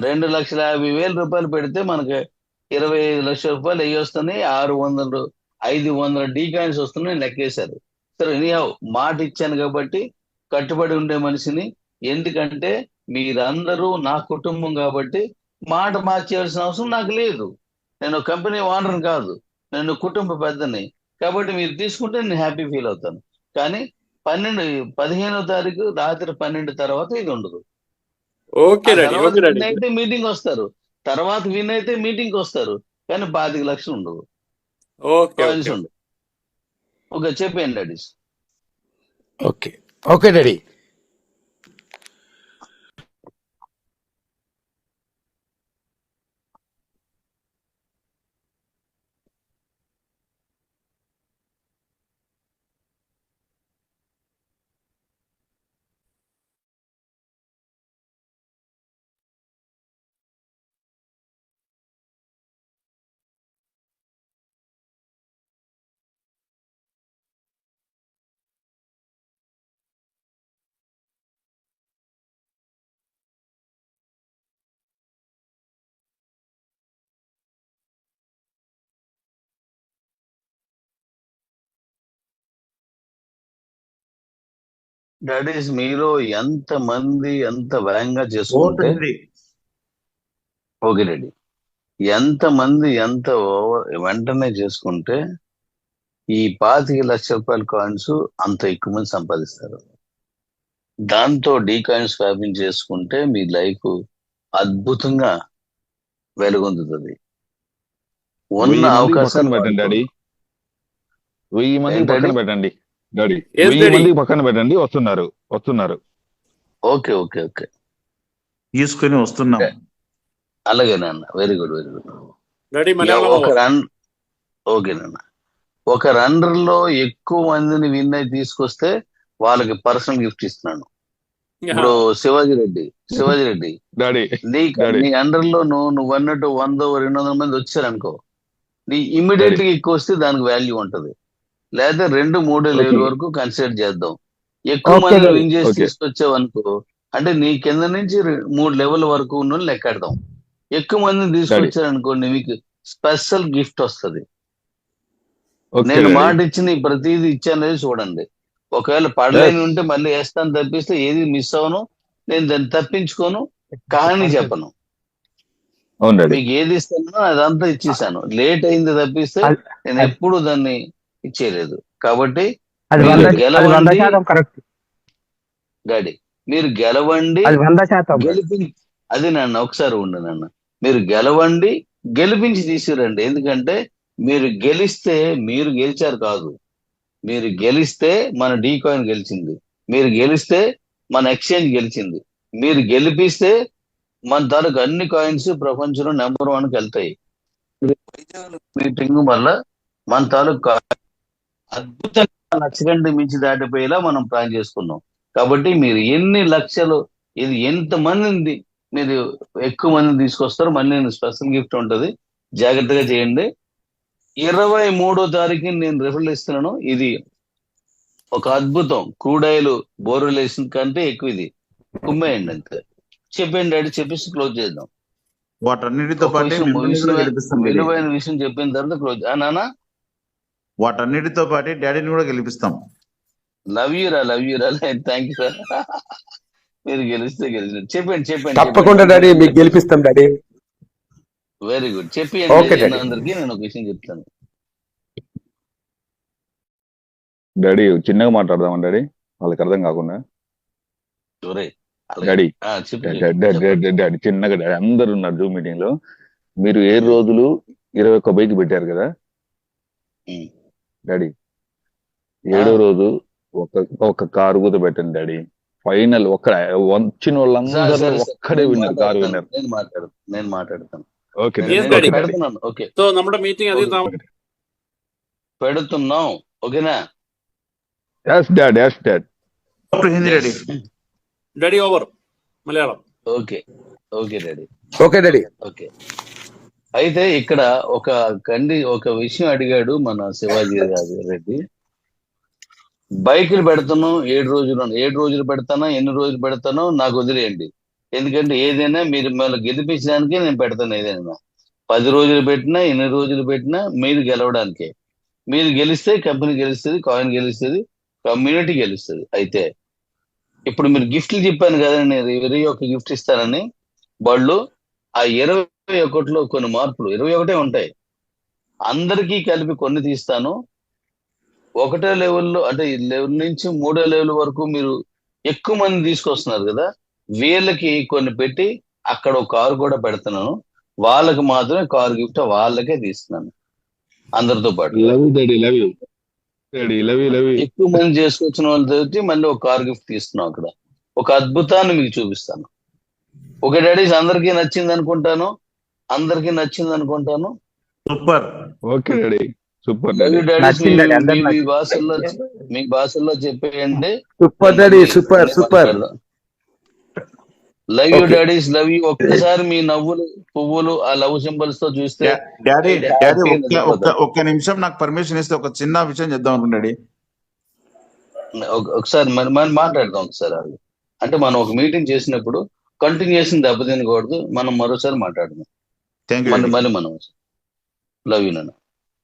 2,50,000 రూపాయలు పెడితే మనకి 25 లక్షల రూపాయలు అయ్యి వస్తున్నాయి. 500 డీ కాయిన్స్ వస్తున్నాయి లెక్కేశారు. సరే, ఎనీహౌ మాట ఇచ్చాను కాబట్టి కట్టుబడి ఉండే మనిషిని. ఎందుకంటే మీరందరూ నా కుటుంబం కాబట్టి మాట మార్చేయాల్సిన అవసరం నాకు లేదు. నేను కంపెనీ ఓనర్ కాదు, నేను కుటుంబ పెద్దని. కాబట్టి మీరు తీసుకుంటే నేను హ్యాపీ ఫీల్ అవుతాను. కానీ 15వ తారీఖు రాత్రి 12 తర్వాత ఇది ఉండదు. Okay daddy. విన్ అయితే మీటింగ్ వస్తారు, తర్వాత విన్ అయితే మీటింగ్ వస్తారు, కానీ 25 లక్షలు ఉండవు, కాయిన్స్ ఉండవు. ఓకే, చెప్పండి డాడీ. Okay daddy. డాడీస్ మీరు ఎంత వేగంగా చేసుకుంటే, ఓకే డాడీ, ఎంత వెంటనే చేసుకుంటే ఈ 25 లక్షల రూపాయల కాయిన్స్ అంత ఎక్కువ మంది సంపాదిస్తారు. దాంతో డీ కాయిన్స్ స్వాపింగ్ చేసుకుంటే మీ లైఫ్ అద్భుతంగా వెలుగొందుతుంది. ఉన్న 1000 మందికి పక్కన అవకాశాలు పెట్టండి డాడీ. 1000 మందికి ఏంటండి? పక్కన పెట్టండి డాడీ. Yes, 1000 daddy. మందికి పక్కన పెట్టండి. వస్తున్నారు. ఓకే ఓకే ఓకే తీసుకొని వస్తున్నాం. అలాగే నాన్న, very good very good. Daddy Malayalam ఒక రన్ ఓకే నాన్న. ఒక రన్నర్ లో ఎక్కువ మందిని విన్ అయి తీసుకొస్తే వాళ్ళకి పర్సనల్ గిఫ్ట్ ఇస్తున్నాను. ఇప్పుడు శివాజీ రెడ్డి డాడీ నీ అండర్ లో నువ్వు అన్నట్టు 100 200 మంది వచ్చారనుకో, నీ ఇమ్మీడియట్ గా ఎక్కువ వస్తే దానికి వాల్యూ ఉంటది. లేదా 2-3 లెవెల్ వరకు కన్సిడర్ చేద్దాం. ఎక్కువ Okay, మంది daddy. విన్ చేసి Okay. తీసుకొచ్చావు అనుకో, అంటే నీ కింద నుంచి 3 లెవెల్ వరకు ఉన్న లెక్కెడదాం. ఎక్కువ మందిని తీసుకొచ్చారనుకోండి, మీకు స్పెషల్ గిఫ్ట్ వస్తది. ఓకే నేను డాడీ. మాట ఇచ్చిన ప్రతిదీ ఇచ్చానేది చూడండి. ఒకవేళ పడలేని ఉంటే మళ్ళీ వేస్తాను తప్పిస్తే ఏది మిస్ అవను, నేను దాన్ని తప్పించుకోను, కానీ చెప్పను. అవును డాడీ. మీకు ఏది ఇస్తానో అదంతా ఇచ్చేసాను. లేట్ అయింది తప్పిస్తే నేను ఎప్పుడు దాన్ని ఇచ్చేయలేదు. కాబట్టి అది మీరు 100% కరెక్ట్. డాడీ మీరు గెలవండి, అది 100%. గెలిపించి, అది నాన్న ఒకసారి ఉండు నాన్న. మీరు గెలవండి, గెలిపించి తీసుకురండి. ఎందుకంటే మీరు గెలిస్తే మీరు గెలిచారు కాదు, మీరు గెలిస్తే మన డీ కాయిన్ గెలిచింది, మీరు గెలిస్తే మన ఎక్స్చేంజ్ గెలిచింది, మీరు గెలిపిస్తే మన తాలూకు అన్ని కాయిన్స్ ప్రపంచంలో నెంబర్ 1కి వెళ్తాయి. మీటింగ్ వల్ల మన తాలూకు అద్భుతంగా 1,00,000 కంటే మించి దాటిపోయేలా మనం ప్లాన్ చేసుకున్నాం. కాబట్టి మీరు ఎన్ని లక్షలు, ఇది ఎంత మంది మీరు ఎక్కువ మందిని తీసుకొస్తారో మళ్ళీ నేను స్పెషల్ గిఫ్ట్ ఉంటది, జాగ్రత్తగా చేయండి. 23వ తారీఖు నేను రిఫరల్ ఇస్తున్నాను. ఇది ఒక అద్భుతం. క్రూడ్ ఆయిల్ బోర్వెల్ వేసిన కంటే ఎక్కువ ఇది. కుమ్మేయండి అంతే. చెప్పండి డాడీ, చెప్పేసి క్లోజ్ చేద్దాం. వాటన్నిటితో ఒక పాటు విషయం, మిమ్మల్ని కూడా గెలిపిస్తాం డాడీ. విలువైన విషయం చెప్పిన తర్వాత క్లోజ్. నానా వాటన్నిటితో పాటు డాడీని కూడా గెలిపిస్తాం. లవ్ యూ రా థ్యాంక్ యూ రా. మీరు గెలిస్తే చెప్పండి. తప్పకుండా డాడీ, మీకు గెలిపిస్తాం డాడీ. Very good. Okay, చెప్పండి daddy. అందరికి. నేను ఒక విషయం చెప్తాను. డాడీ చిన్నగా మాట్లాడదామా డాడీ, వాళ్ళకి అర్థం కాకుండా. ఒరేయ్, అలాగే. డాడీ చెప్పు. డాడీ చిన్నగా డాడీ, అందరు ఉన్నారు జూమ్ మీటింగ్ లో. మీరు 7 రోజులు 21 బైక్ పెట్టారు కదా ఉమ్. డాడీ. 7వ రోజు ఒక కారు కూడా పెట్టండి డాడీ. ఫైనల్ వచ్చిన వాళ్ళందరూ సరే, ఒక్కడే విన్నారు, కారు విన్నారు. నేను మాట్లాడతాను. Okay Yes, daddy. daddy. Okay daddy. పెడుతున్నాను. ఓకే, సో നമ്മുടെ మీటింగ్ అది పెడుతున్నాం. ఓకేనా Yes, Dad. Yes, Dad. Hindi daddy. Daddy over Malayalam. Okay daddy. Okay daddy. Okay, అయితే ఇక్కడ ఒక విషయం అడిగాడు మన శివాజీ రెడ్డి. బైకులు పెడతాను 7 రోజులు పెడతానా, ఎన్ని రోజులు పెడతానో నాకు వదిలేయండి. ఎందుకంటే ఏదైనా మీరు మిమ్మల్ని గెలిపించడానికే నేను పెడతాను. ఏదైనా 10 రోజులు పెట్టినా, ఎన్ని రోజులు పెట్టినా మీరు గెలవడానికే. మీరు గెలిస్తే కంపెనీ గెలుస్తుంది, కాయిన్ గెలుస్తుంది, కమ్యూనిటీ గెలుస్తుంది. అయితే ఇప్పుడు మీరు గిఫ్ట్లు చెప్పాను కదా, నేను 21 గిఫ్ట్ ఇస్తానని. వాళ్ళు ఆ 21లో కొన్ని మార్పులు 21 ఉంటాయి. అందరికీ కలిపి కొన్ని తీస్తాను. 1వ లెవెల్లో, అంటే లెవెల్ నుంచి 3వ లెవెల్ వరకు మీరు ఎక్కువ మంది తీసుకొస్తున్నారు కదా, వీళ్ళకి కొన్ని పెట్టి అక్కడ ఒక కారు కూడా పెడుతున్నాను. వాళ్ళకి మాత్రమే కారు గిఫ్ట్ వాళ్ళకే తీస్తున్నాను, అందరితో పాటు. Love you, Daddy. Love you. Daddy, love you, love you. ఎక్కువ మంది చేసుకొచ్చిన వాళ్ళతో మళ్ళీ ఒక కార్ గిఫ్ట్ తీస్తున్నాం. అక్కడ ఒక అద్భుతాన్ని మీకు చూపిస్తాను. ఓకే డాడీస్, అందరికీ నచ్చింది అనుకుంటాను. Super. Okay daddy. Super love you daddy. Daddies. నచ్చింది డాడీ, అందరికీ మీ భాషల్లో చెప్పేయండి. Super. Love you Okay. Daddies, love you. ఒక్కసారి మీ నవ్వులు, పువ్వులు, ఆ లవ్ సింబల్స్ తో చూస్తే డాడీ happy ఒక్క నిమిషం నాకు పర్మిషన్ ఇస్తే ఒక చిన్న విషయం చెప్దాం అనుకున్నా డాడీ. ఒకసారి మనం మాట్లాడదాం. ఒకసారి అది అంటే మనం ఒక మీటింగ్ చేసినప్పుడు కంటిన్యూషన్ దెబ్బతినకూడదు. మనం మరోసారి మాట్లాడదాం. Thank you. మళ్ళీ మనం లవ్ యూ నాన్న.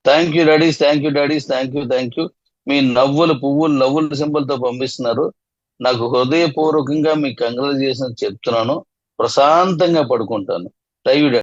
Thank you daddies. Thank you. మీ నవ్వులు, పువ్వులు, లవ్వుల సింబల్ తో పంపిస్తున్నారు. నాకు హృదయపూర్వకంగా మీకు కంగ్రాచులేషన్స్ చెప్తున్నాను. ప్రశాంతంగా పడుకుంటాను. Love you daddy.